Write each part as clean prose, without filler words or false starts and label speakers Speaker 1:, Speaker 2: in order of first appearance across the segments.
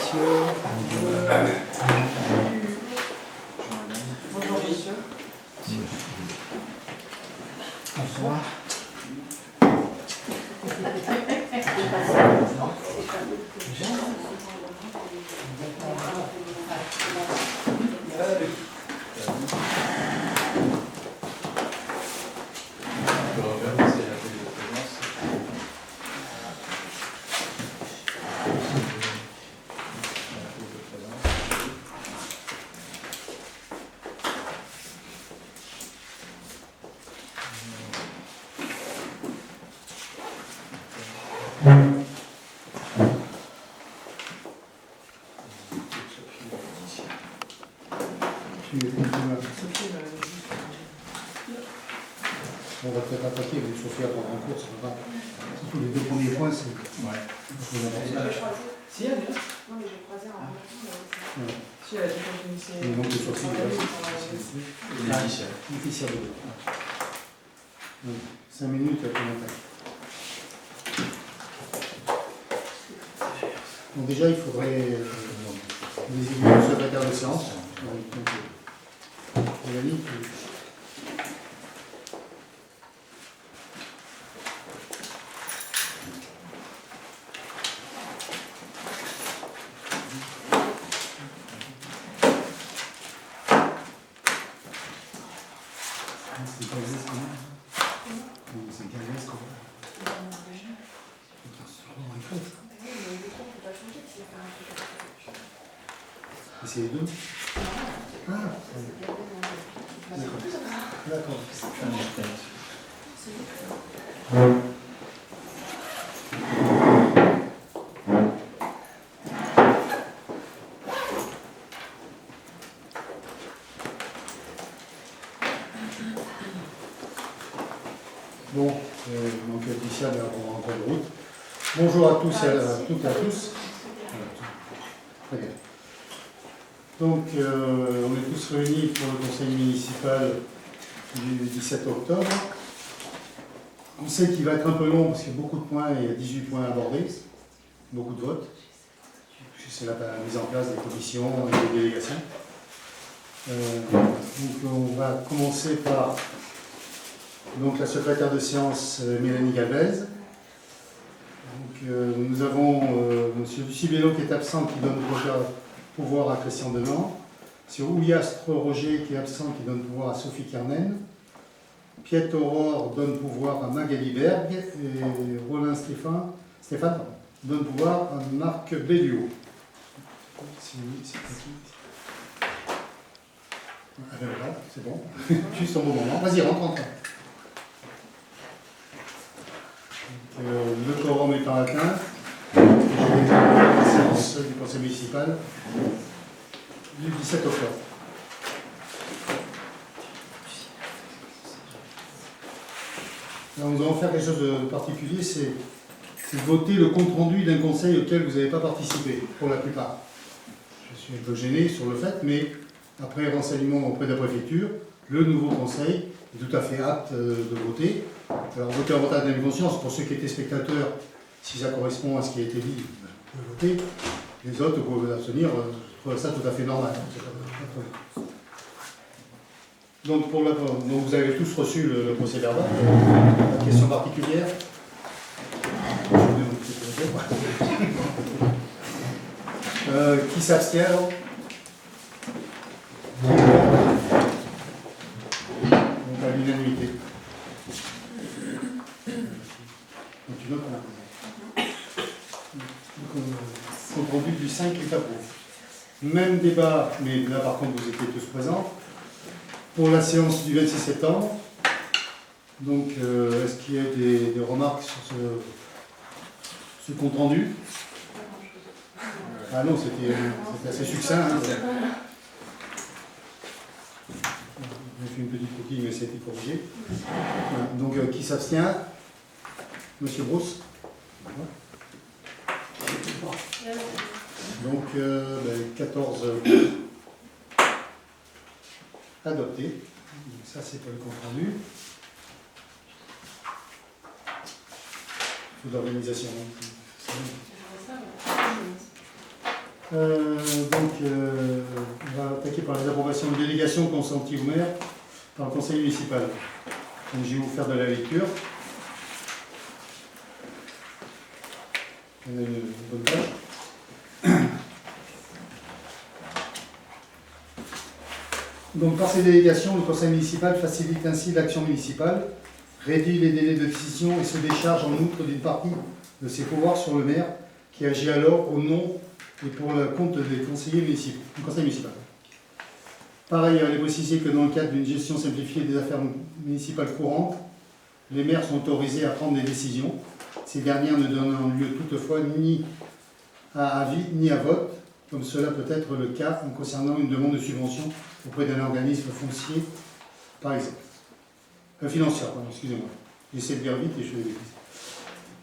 Speaker 1: messieurs.
Speaker 2: Bonjour messieurs.
Speaker 1: Bonsoir. On va peut-être attaquer avec Sophie à prendre en cours, c'est pas grave. Surtout les deux premiers points, c'est
Speaker 2: Si, elle est là.
Speaker 3: Non, mais j'ai croisé en même temps.
Speaker 2: Si, elle a été continuée.
Speaker 1: le nom de Sophie.
Speaker 2: L'initiale.
Speaker 1: Officiel de 5 minutes à commentaire. Donc déjà, il faudrait désigner le secrétaire de séance. Mélanie, c'est pas juste c'est 15 c'est les deux. Ah, d'accord. Bon, donc Laetitia va en cours de route. Bonjour à tous et à toutes et à tous. Très bien. Donc, on est tous réunis pour le conseil municipal du 17 octobre. On sait qu'il va être un peu long parce qu'il y a beaucoup de points, il y a 18 points à aborder, beaucoup de votes. C'est la mise en place des commissions et des délégations. Donc, on va commencer par donc, la secrétaire de séance Mélanie Galvez. Donc, nous avons M. Lucibello qui est absent, qui donne pouvoir à Christian Denand. M. Ouillastre Roger qui est absent, qui donne pouvoir à Sophie Kernen. Piet Aurore donne pouvoir à Magali Berg. Et Roland Stéphane donne pouvoir à Marc Belliot. Ah ben voilà, c'est bon. Juste au bon moment. Vas-y, rentre. Le quorum étant atteint, la séance du conseil municipal du 17 octobre. Alors nous allons faire quelque chose de particulier, c'est voter le compte-rendu d'un conseil auquel vous n'avez pas participé, pour la plupart. Je suis un peu gêné sur le fait, mais après renseignement auprès de la préfecture, le nouveau conseil est tout à fait apte de voter. Alors, voter en votant de conscience, pour ceux qui étaient spectateurs, si ça correspond à ce qui a été dit, vous pouvez voter. Les autres, vous pouvez vous abstenir, je trouve ça tout à fait normal. Donc, donc vous avez tous reçu le procès verbal. La question particulière. Qui s'abstient alors? Donc à l'unanimité. Donc une autre compte rendu du 5 est approuvé. Même débat, mais là par contre vous étiez tous présents, pour la séance du 26 septembre. Donc est-ce qu'il y a des remarques sur ce compte rendu? Ah non, c'était assez succinct. Hein, j'ai fait une petite coquille, mais c'était corrigé. Voilà. Donc, qui s'abstient? Monsieur Brousse. Donc, 14 adopté. Donc, ça, c'est pour le compte rendu. Il faut de l'organisation. On va attaquer par les approbations de délégation consenties au maire par le conseil municipal. Donc, je vais vous faire de la lecture. On a une bonne page. Donc, par ces délégations, le conseil municipal facilite ainsi l'action municipale, réduit les délais de décision et se décharge en outre d'une partie de ses pouvoirs sur le maire, qui agit alors au nom et pour le compte des conseillers municipaux, du conseil municipal. Par ailleurs, il est précisé que dans le cadre d'une gestion simplifiée des affaires municipales courantes, les maires sont autorisés à prendre des décisions, ces dernières ne donnant lieu toutefois ni à avis ni à vote, comme cela peut être le cas en concernant une demande de subvention auprès d'un organisme foncier, par exemple. Financière, pardon, excusez-moi. J'essaie de dire vite et je fais des bêtises.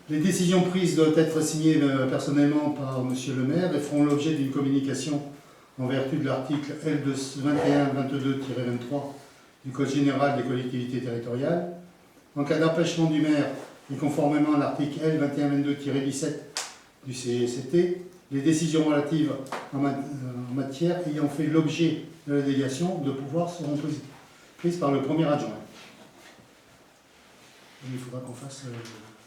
Speaker 1: Les décisions prises doivent être signées personnellement par M. le maire et feront l'objet d'une communication en vertu de l'article L2122-23 du Code général des collectivités territoriales. En cas d'empêchement du maire et conformément à l'article L2122-17 du CECT, les décisions relatives en matière ayant fait l'objet de la délégation de pouvoir seront prises par le premier adjoint. Il faudra qu'on fasse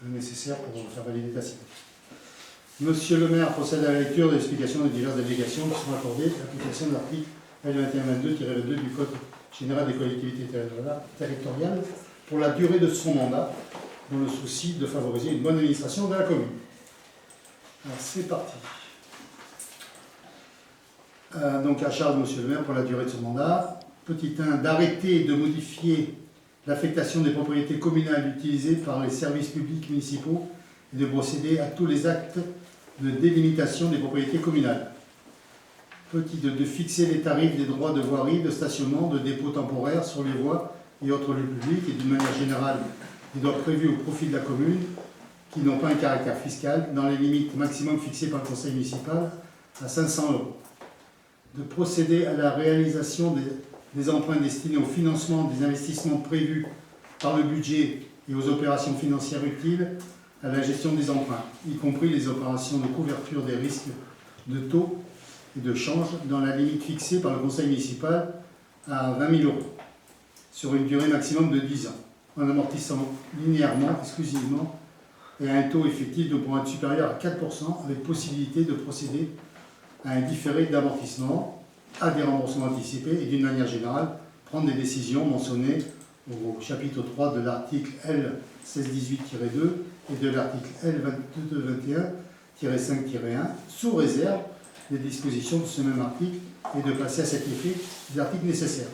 Speaker 1: le nécessaire pour faire valider ta signature. Monsieur le maire procède à la lecture de l'explication des diverses délégations qui sont accordées à l'application de l'article L2122-22 du Code général des collectivités territoriales pour la durée de son mandat, dans le souci de favoriser une bonne administration de la commune. Alors c'est parti. Donc à charge de monsieur le maire pour la durée de son mandat. Petit 1, d'arrêter et de modifier l'affectation des propriétés communales utilisées par les services publics municipaux et de procéder à tous les actes de délimitation des propriétés communales. Petit 2, de fixer les tarifs des droits de voirie, de stationnement, de dépôt temporaire sur les voies et autres lieux publics et d'une manière générale des droits prévus au profit de la commune qui n'ont pas un caractère fiscal dans les limites maximum fixées par le conseil municipal à 500 €. De procéder à la réalisation des emprunts destinés au financement des investissements prévus par le budget et aux opérations financières utiles à la gestion des emprunts, y compris les opérations de couverture des risques de taux et de change dans la limite fixée par le conseil municipal à 20 000 € sur une durée maximum de 10 ans, en amortissant linéairement, exclusivement, et à un taux effectif ne pourra être supérieur à 4% avec possibilité de procéder à un différé d'amortissement, à des remboursements anticipés et d'une manière générale prendre des décisions mentionnées au chapitre 3 de l'article L1618-2 et de l'article L2221-5-1 sous réserve des dispositions de ce même article et de passer à cet effet des articles nécessaires.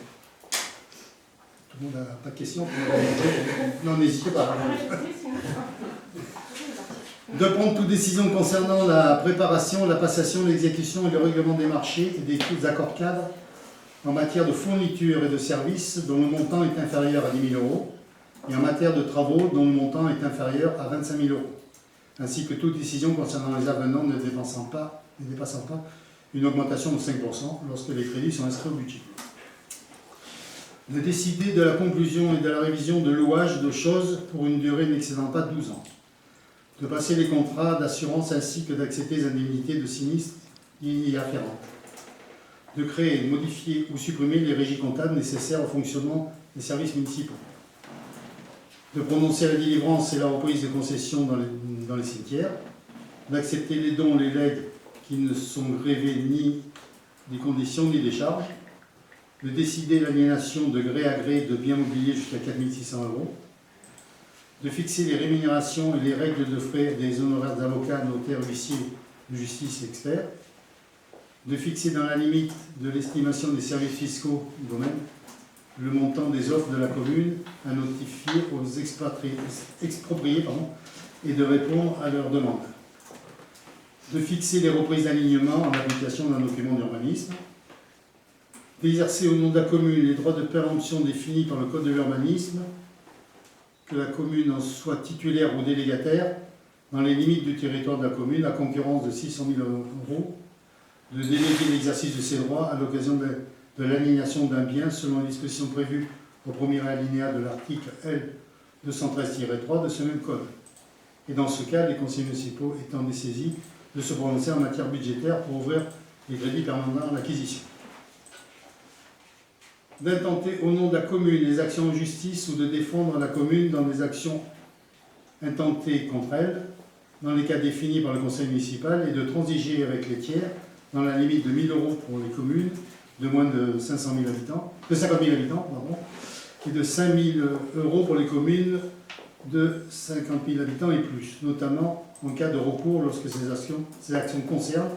Speaker 1: Tout le monde n'a pas de questions? Non, n'hésitez pas. De prendre toute décision concernant la préparation, la passation, l'exécution et le règlement des marchés et des accords cadres en matière de fourniture et de services dont le montant est inférieur à 10 000 € et en matière de travaux dont le montant est inférieur à 25 000 €, ainsi que toute décision concernant les avenants ne dépassant pas une augmentation de 5% lorsque les crédits sont inscrits au budget. De décider de la conclusion et de la révision de louages de choses pour une durée n'excédant pas 12 ans. De passer les contrats d'assurance ainsi que d'accepter les indemnités de sinistres y afférentes. De créer, modifier ou supprimer les régies comptables nécessaires au fonctionnement des services municipaux. De prononcer la délivrance et la reprise de concessions dans les cimetières. D'accepter les dons ou les legs qui ne sont grévés ni des conditions ni des charges. De décider l'aliénation de gré à gré de biens mobiliers jusqu'à 4 600 €. De fixer les rémunérations et les règles de frais des honoraires d'avocats, notaires, huissiers de justice et experts. De fixer dans la limite de l'estimation des services fiscaux du domaine le montant des offres de la commune à notifier aux expropriés et de répondre à leurs demandes. De fixer les reprises d'alignement en application d'un document d'urbanisme. D'exercer au nom de la commune les droits de péremption définis par le Code de l'urbanisme, que la commune en soit titulaire ou délégataire, dans les limites du territoire de la commune, à concurrence de 600 000 €, de déléguer l'exercice de ses droits à l'occasion de l'aliénation d'un bien selon les dispositions prévues au premier alinéa de l'article L213-3 de ce même code. Et dans ce cas, les conseillers municipaux étant dessaisis de se prononcer en matière budgétaire pour ouvrir les crédits permanents d'acquisition. D'intenter au nom de la commune les actions en justice ou de défendre la commune dans des actions intentées contre elle, dans les cas définis par le conseil municipal, et de transiger avec les tiers dans la limite de 1 000 € pour les communes de moins de 50 000 habitants, et de 5 000 € pour les communes de 50 000 habitants et plus, notamment en cas de recours lorsque ces actions concernent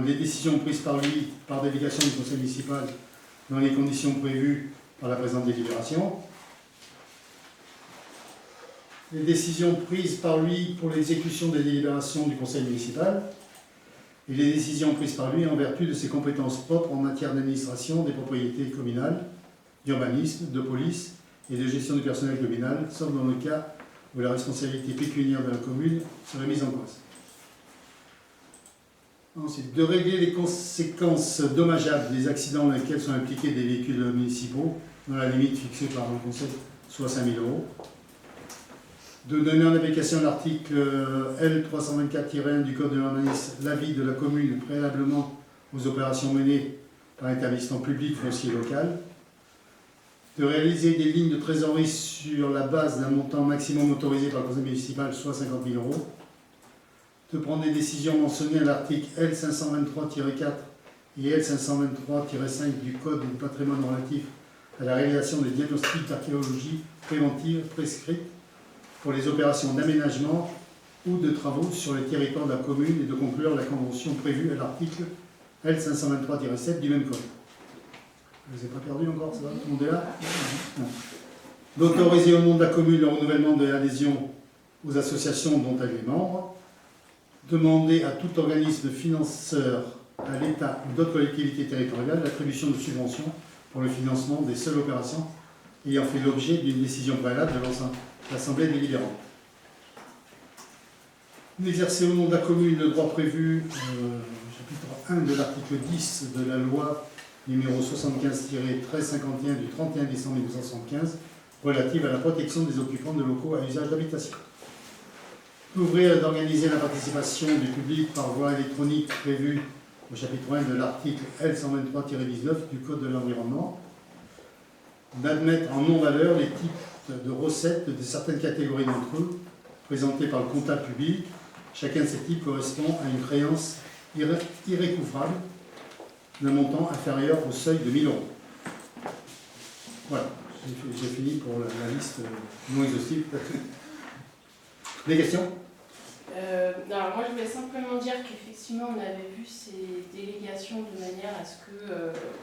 Speaker 1: les décisions prises par lui par délégation du conseil municipal dans les conditions prévues par la présente délibération, les décisions prises par lui pour l'exécution des délibérations du conseil municipal et les décisions prises par lui en vertu de ses compétences propres en matière d'administration des propriétés communales, d'urbanisme, de police et de gestion du personnel communal, sauf dans le cas où la responsabilité pécuniaire de la commune serait mise en cause. Ensuite, de régler les conséquences dommageables des accidents dans lesquels sont impliqués des véhicules municipaux, dans la limite fixée par le conseil, soit 5 000 €. De donner en application à l'article L324-1 du Code de l'urbanisme l'avis de la commune préalablement aux opérations menées par l'établissement public foncier local. De réaliser des lignes de trésorerie sur la base d'un montant maximum autorisé par le conseil municipal, soit 50 000 €. De prendre des décisions mentionnées à l'article L523-4 et L523-5 du Code du patrimoine relatif à la réalisation des diagnostics d'archéologie préventive prescrites pour les opérations d'aménagement ou de travaux sur les territoires de la commune et de conclure la convention prévue à l'article L523-7 du même Code. Je ne vous ai pas perdu encore, ça va? Tout le monde est là? Non. D'autoriser au nom de la commune le renouvellement de l'adhésion aux associations dont elle est membre. Demander à tout organisme financeur, à l'État ou d'autres collectivités territoriales l'attribution de subventions pour le financement des seules opérations ayant fait l'objet d'une décision préalable de l'Assemblée délibérante. D'exercer au nom de la commune le droit prévu chapitre 1 de l'article 10 de la loi numéro 75-1351 du 31 décembre 1975 relative à la protection des occupants de locaux à usage d'habitation. D'ouvrir et d'organiser la participation du public par voie électronique prévue au chapitre 1 de l'article L123-19 du Code de l'environnement. D'admettre en non-valeur les types de recettes de certaines catégories d'entre eux, présentées par le comptable public. Chacun de ces types correspond à une créance irrécouvrable d'un montant inférieur au seuil de 1 000 €. Voilà, j'ai fini pour la liste non exhaustive. Des questions?
Speaker 3: Alors moi je voulais simplement dire qu'effectivement on avait vu ces délégations de manière à ce que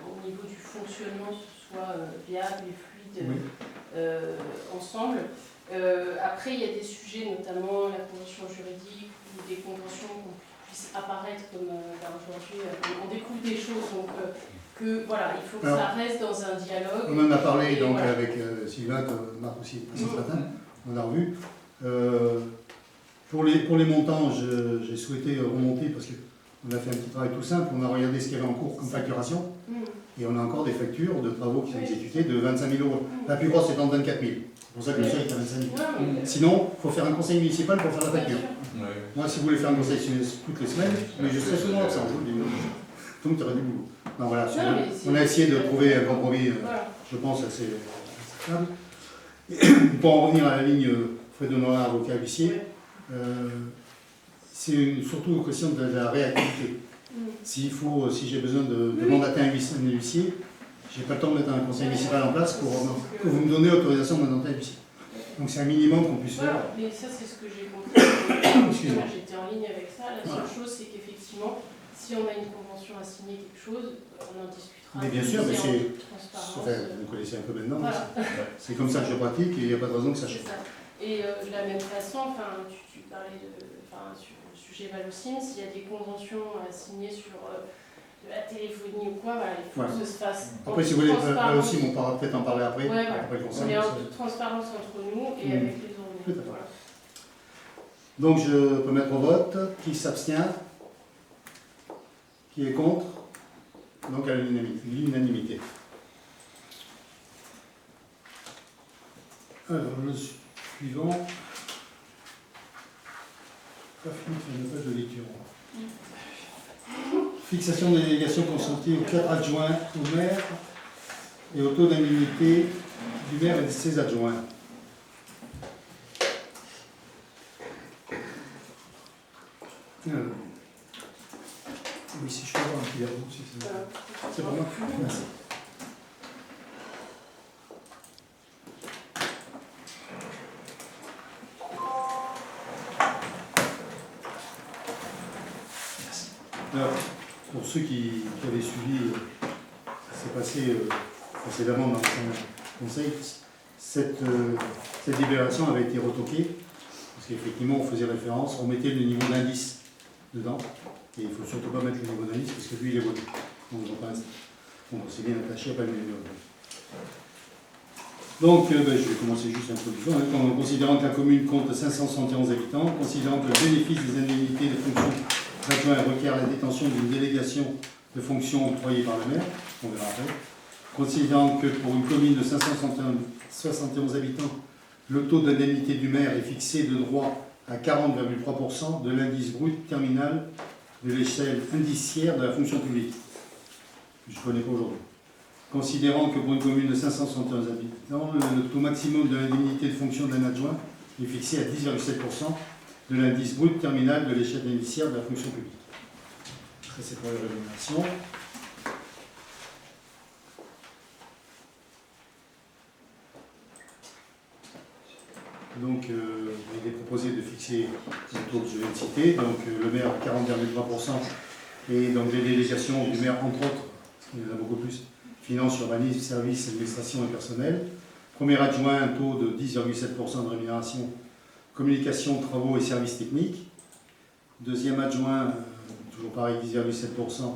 Speaker 3: au niveau du fonctionnement ce soit viable et fluide ensemble. Après il y a des sujets, notamment la convention juridique ou des conventions qu'on puisse apparaître comme aujourd'hui on découvre des choses donc que voilà, il faut que ça reste dans un dialogue.
Speaker 1: On en a parlé donc voilà. Avec Sylvain, Marc aussi ce matin, on a revu. Pour les montants, j'ai souhaité remonter parce qu'on a fait un petit travail tout simple, on a regardé ce qu'il y avait en cours comme facturation et on a encore des factures de travaux qui sont exécutés de 25 000 €. La plus grosse étant de 24 000. C'est pour ça que le seuil est à 25 000. Sinon, il faut faire un conseil municipal pour faire la facture. Moi, si vous voulez faire un conseil toutes les semaines, mais je serai souvent absent, je vous le dis. Donc, tu aurais du boulot. Non, voilà, on a essayé de trouver un compromis, je pense, assez stable. Pour en revenir à la ligne frais d'honoraires avocat huissier, c'est surtout une question de la réactivité. Si j'ai besoin de mandater un huissier, je n'ai pas le temps de mettre un conseil municipal en place pour que vous me donnez autorisation de mandater un huissier. Donc c'est un minimum qu'on puisse faire.
Speaker 3: Mais ça c'est ce que j'ai compris. J'étais en ligne avec ça. La seule chose c'est qu'effectivement, si on a une convention à signer quelque chose, on en discutera.
Speaker 1: Mais bien sûr, mais c'est.
Speaker 3: Transparence.
Speaker 1: Vous connaissez un peu maintenant.
Speaker 3: Voilà.
Speaker 1: C'est comme ça que je pratique et il n'y a pas de raison que ça change.
Speaker 3: Et de la même façon, tu parlais sur le sujet Valocine, s'il y a des conventions à signer sur de la téléphonie ou quoi, voilà, il faut que ce se fasse.
Speaker 1: Après, si vous voulez, là aussi, on pourra peut-être en parler après.
Speaker 3: Après le conseil. Mais en toute transparence entre nous et avec les ordonnances. Voilà.
Speaker 1: Donc, je peux mettre au vote. Qui s'abstient? Qui est contre? Donc, à l'unanimité. Alors, le suivant. Pas fini de faire une page de lecture. Fixation des délégations consenties aux 4 adjoints au maire et au taux d'indemnité du maire et de ses adjoints. Alors. Oui, si je peux avoir un petit verre d'eau, si c'est pour moi. Merci. Alors, pour ceux qui avaient suivi ce qui s'est passé précédemment dans le Conseil, cette libération avait été retoquée, parce qu'effectivement on faisait référence, on mettait le niveau d'indice dedans, et il ne faut surtout pas mettre le niveau d'indice, parce que lui il est voté. Donc on s'est bien attaché à pas le niveau d'indice. Donc je vais commencer juste l'introduction. En considérant que la commune compte 571 habitants, considérant que le bénéfice des indemnités de fonction d'adjoint requiert la détention d'une délégation de fonction octroyée par le maire, on verra après. Considérant que pour une commune de 571 habitants, le taux d'indemnité du maire est fixé de droit à 40,3% de l'indice brut terminal de l'échelle indiciaire de la fonction publique, que je ne connais pas aujourd'hui. Considérant que pour une commune de 571 habitants, le taux maximum de l'indemnité de fonction d'un adjoint est fixé à 10,7% de l'indice brut terminal de l'échelle indiciaire de la fonction publique. Ça, c'est pour les rémunérations. Donc, il est proposé de fixer le taux que je viens de citer. Donc, le maire 40,3% et donc les délégations du maire, entre autres, parce qu'il y en a beaucoup plus, finances, urbanisme, services, administration et personnel. Premier adjoint, un taux de 10,7% de rémunération, communication, travaux et services techniques. Deuxième adjoint, toujours pareil, 10,7%,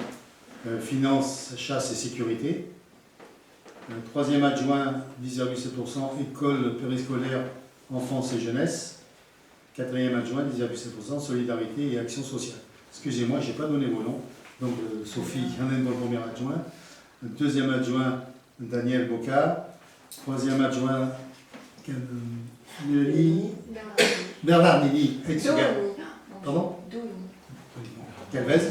Speaker 1: finances, chasse et sécurité. Troisième adjoint, 10,7%, école périscolaire, enfance et jeunesse. Quatrième adjoint, 10,7%, solidarité et action sociale. Excusez-moi, je n'ai pas donné vos noms. Donc Sophie Yannen pour le premier adjoint. Deuxième adjoint, Daniel Bocard. Troisième adjoint, Bernard Nini, ex-gars. Pardon Calvez.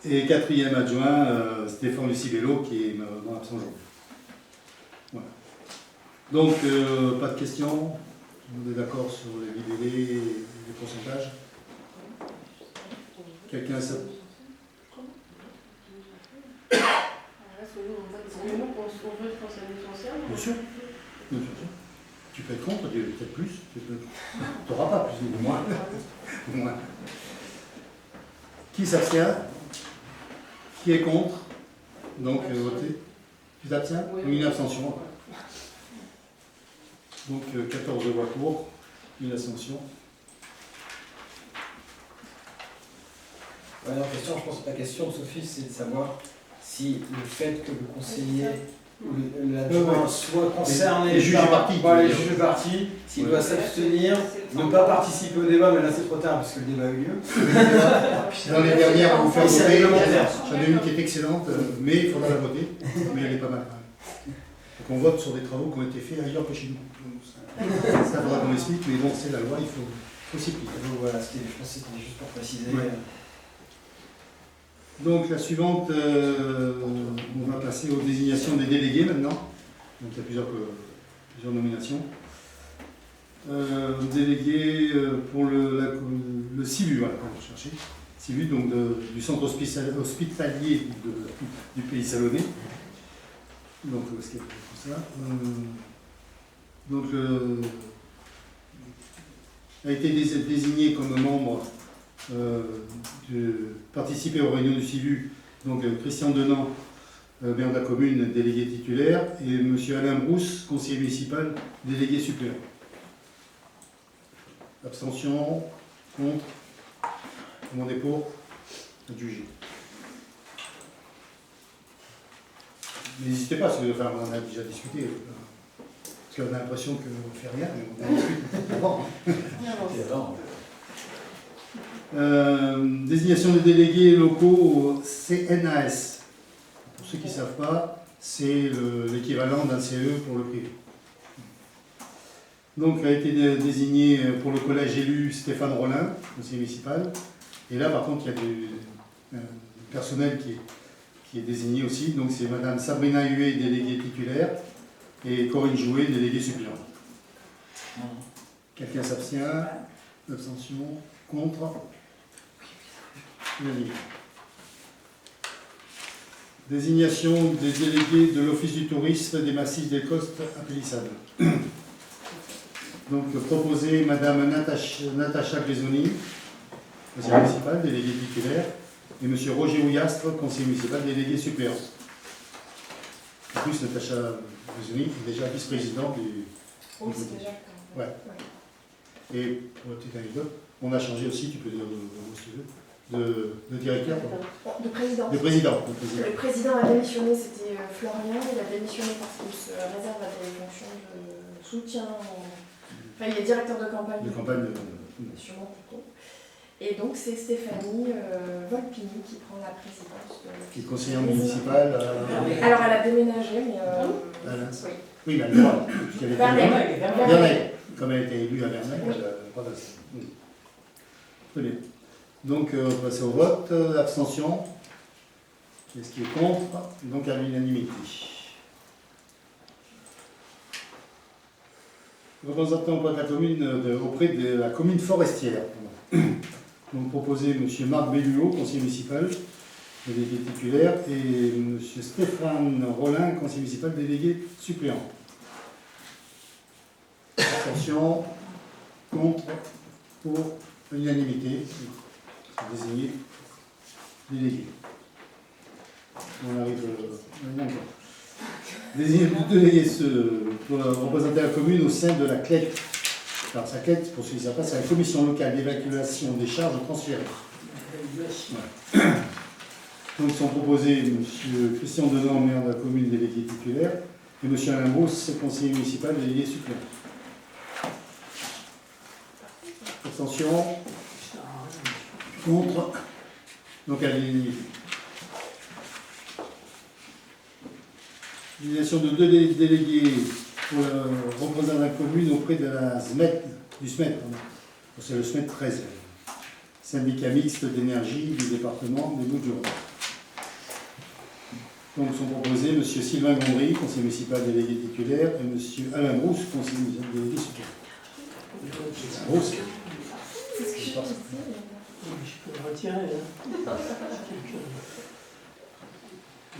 Speaker 1: Et quatrième adjoint, Stéphane Lucibello, qui est dans l'absence aujourd'hui. Voilà. Donc, pas de questions. On est d'accord sur les libellés et les pourcentages. Quelqu'un a ça? Bien sûr. Tu peux être contre, peut-être plus. Tu n'auras pas plus ou moins. Moins. Qui s'abstient? Qui est contre? Donc, voter. Tu t'abstiens? Une abstention. Donc, 14 voix pour, une abstention.
Speaker 4: Alors, question, je pense que la question, Sophie, c'est de savoir si le fait que le conseiller ou l'adjoint soit concerné
Speaker 1: les juges et partis,
Speaker 4: les juges et partis, s'il doit s'abstenir, ne pas participer au débat, mais là c'est trop tard parce que le débat a eu lieu.
Speaker 1: Dans les dernières, on vous fait
Speaker 4: C'est
Speaker 1: voter.
Speaker 4: réglementaire.
Speaker 1: J'en ai une qui est excellente, mais il faudra la voter. Mais elle est pas mal. Donc on vote sur des travaux qui ont été faits ailleurs que chez nous. Ça faudra qu'on l'explique, mais bon, c'est la loi, il faut s'y plier.
Speaker 4: Donc voilà, je pense que c'était juste pour préciser.
Speaker 1: Ouais. Donc la suivante, on va passer aux désignations des délégués maintenant. Donc il y a plusieurs nominations. Délégué pour le CIVU, voilà, on va chercher. CIVU, donc du centre hospitalier du Pays Salonnais. Donc où est-ce qu'il y a tout ça donc a été désigné comme membre de participer aux réunions du CIVU, donc Christian Denant, maire de la commune, délégué titulaire, et M. Alain Brousse, conseiller municipal, délégué suppléant. Abstention, contre, demandé pour, adjugé. N'hésitez pas, parce que, enfin, on en a déjà discuté, parce qu'on a l'impression qu'on ne fait rien, mais on en discute avant. Désignation des délégués locaux au CNAS. Pour ceux qui ne savent pas, c'est l'équivalent d'un CE pour le privé. Donc a été désigné pour le collège élu Stéphane Rollin, conseiller municipal, Et là, par contre, il y a du personnel qui est désigné aussi. Donc, c'est Madame Sabrina Huet, déléguée titulaire, et Corinne Jouet, déléguée suppléante. Quelqu'un s'abstient? Abstention? Contre? Unanime. Désignation des délégués de l'Office du tourisme des Massifs des Costes à Pélissade. Donc, proposé Madame Natacha Grisoni, conseiller municipal, délégué titulaire, et Monsieur Roger Houillastre, conseiller municipal, délégué suppléant. En plus, Natacha Grisoni est déjà vice-présidente du...
Speaker 5: Oui, c'est déjà le cas.
Speaker 1: Ouais. Et pour la petite anecdote, on a changé aussi, tu peux dire si tu veux, de directeur,
Speaker 5: De président.
Speaker 1: de président.
Speaker 5: Le président a démissionné, c'était Florian, il a démissionné parce qu'il se réserve à des fonctions de soutien. Enfin, il est directeur de campagne.
Speaker 1: De campagne.
Speaker 5: Sûrement plutôt. Et donc c'est Stéphanie Volpini qui prend la présidence.
Speaker 1: Qui est conseillère municipale.
Speaker 5: Alors elle a déménagé, mais.
Speaker 1: À Lens.
Speaker 5: Oui.
Speaker 1: Oui, mais elle a le droit, puisqu'elle était
Speaker 5: Verneuil.
Speaker 1: Verneuil. Comme elle a été élue à Verneuil, elle a le droit de ça. Oui. Très bien. Donc, on va passer au vote. Abstention. Qu'est-ce qui est contre? Donc, à l'unanimité. Représentant auprès de la commune, auprès de la commune forestière. Donc, proposé M. Marc Belluot, conseiller municipal, délégué titulaire, et M. Stéphane Rollin, conseiller municipal, délégué suppléant. Abstention, contre, pour, unanimité, désigné, délégué. On arrive encore. Désigner deux délégués pour représenter la commune au sein de la CLEC. Alors, sa CLEC, pour ceux qui ne savent pas, c'est la commission locale d'évacuation des charges transférées. Ouais. Donc, ils sont proposés M. Christian Denan, maire de la commune, délégué titulaire, et M. Alain Brousse, conseiller municipal, délégué suppléant. Abstention. Contre. Donc, à l'unanimité. Désignation de deux délégués pour représenter la commune auprès de la SMET, du SMET, c'est le SMET 13, syndicat mixte d'énergie du département des Bouches-du-Rhône. Donc sont proposés M. Sylvain Gondry, conseiller municipal délégué titulaire, et M. Alain Brousse, conseiller municipal délégué suppléant. Brousse.
Speaker 5: Qu'est-ce que je fais ici?
Speaker 2: Je peux le retirer.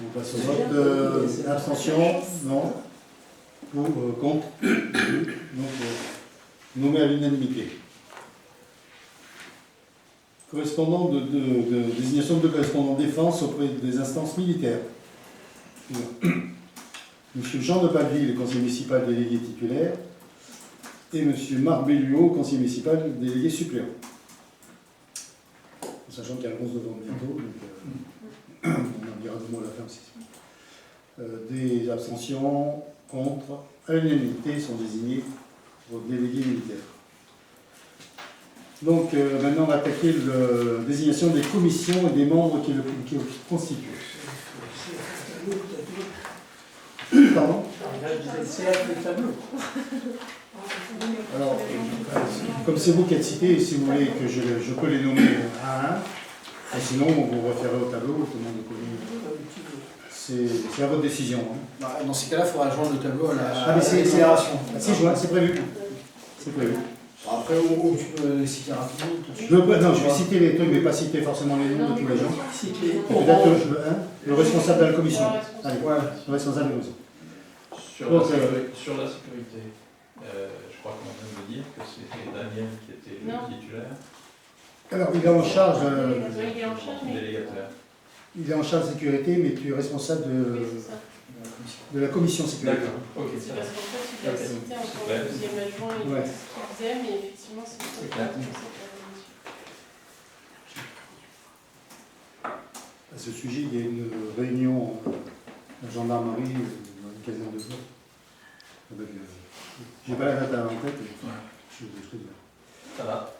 Speaker 1: On passe au vote. Abstention? Non. Pour, contre? Donc, nommé à l'unanimité. Correspondant de désignation de correspondant défense auprès des instances militaires. Monsieur Jean de Palville, conseiller municipal délégué titulaire, et Monsieur Marc Belluot, conseiller municipal délégué suppléant. Sachant qu'il y a le 11 novembre bientôt, donc on en dira deux mots à la fin aussi. Des abstentions, contre, à l'unanimité sont désignés pour délégués militaires. Donc maintenant on va attaquer la désignation des commissions et des membres qui le constituent. Pardon? Alors, comme c'est vous qui êtes cité, si vous voulez que je peux les nommer un à un, et sinon vous référez au tableau, tout le monde connaît. C'est à votre décision. Hein.
Speaker 4: Dans ces cas-là, il faudra joindre le tableau à la
Speaker 1: c'est
Speaker 4: déclaration.
Speaker 1: C'est joint, c'est prévu. C'est prévu.
Speaker 4: Après, ou tu peux les citer rapidement tout de suite.
Speaker 1: Non, je vais citer les trucs, mais pas citer forcément les noms de tous les gens. Peut-être le responsable de la commission. Allez,
Speaker 4: Ouais.
Speaker 1: le responsable de la commission.
Speaker 6: Sur la sécurité, je crois qu'on vient de dire que c'était Daniel qui était le titulaire.
Speaker 1: Alors, il est en charge.
Speaker 3: Il est en charge, mais.
Speaker 6: Délégataire.
Speaker 1: Il est en charge de sécurité, mais tu es responsable
Speaker 3: Oui, c'est ça.
Speaker 1: de la commission sécurité.
Speaker 6: D'accord, ok.
Speaker 3: C'est parce qu'en fait, tu l'as cité en tant que deuxième adjoint et
Speaker 1: Ouais.
Speaker 3: ce qu'il faisait, mais effectivement, c'est ça qui est responsable de la commission.
Speaker 1: À ce sujet, il y a une réunion à la gendarmerie dans une quinzaine de jours. J'ai pas la date en tête. Je te dis.
Speaker 6: Ça va.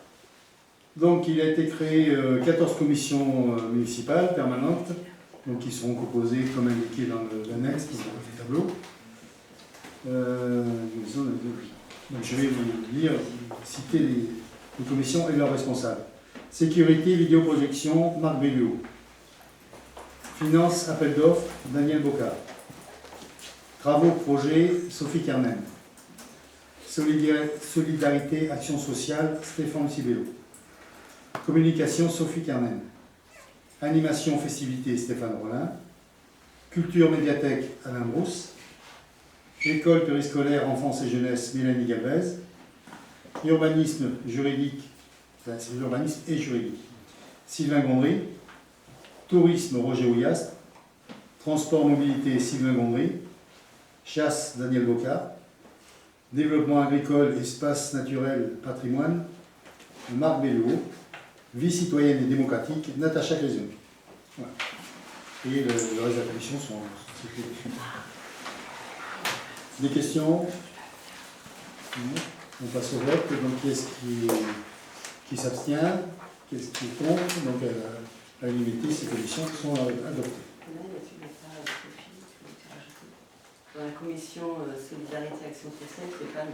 Speaker 1: Donc, il a été créé 14 commissions municipales permanentes, donc qui seront composées, comme indiqué dans l'annexe, qui est dans le tableau. Donc, je vais vous lire, citer les commissions et leurs responsables. Sécurité, vidéoprojection, Marc Belluot. Finance, appel d'offres, Daniel Bocard. Travaux, projets, Sophie Carnen. Solidarité, action sociale, Stéphane Cibello. Communication, Sophie Carnen. Animation, festivité, Stéphane Rollin. Culture, médiathèque, Alain Brousse. École périscolaire, enfance et jeunesse, Mélanie Galvez. Urbanisme, juridique, enfin, c'est l'urbanisme et juridique, Sylvain Gondry. Tourisme, Roger Ouillast. Transport, mobilité, Sylvain Gondry. Chasse, Daniel Bocard. Développement agricole, espace naturel, patrimoine, Marc Belluot. Vie citoyenne et démocratique, Natacha Clézion. Voilà. Et le reste de la commission sont cités dessus. Des questions? Non. On passe au vote. Donc, qui est-ce qui s'abstient? Qu'est-ce qui est contre? Donc, à l'unanimité, ces commissions sont adoptées.
Speaker 7: Dans la commission Solidarité Action Sociale, c'est pas le.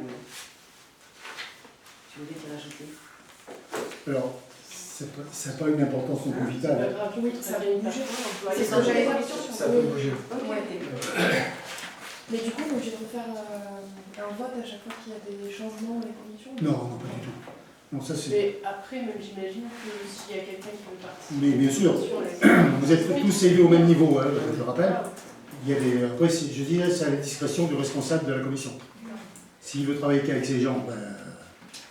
Speaker 7: Tu voulais t'y rajouter?
Speaker 1: Alors, ça n'a pas une importance non plus vitale.
Speaker 5: Oui, ça va bouger. C'est ce
Speaker 7: ça
Speaker 5: que j'allais dire.
Speaker 4: Ça peut bouger.
Speaker 5: Mais du coup, on est obligé de refaire un vote à chaque fois qu'il y a des changements dans les conditions?
Speaker 1: Non, non, pas du tout. Non, ça c'est.
Speaker 3: Mais après, même j'imagine que s'il y a quelqu'un qui veut participer.
Speaker 1: Mais bien sûr, vous êtes tous élus au même niveau, hein, je le rappelle. Il y a des... Après, je dirais c'est à la discrétion du responsable de la commission. S'il veut travailler qu'avec ces gens, ben,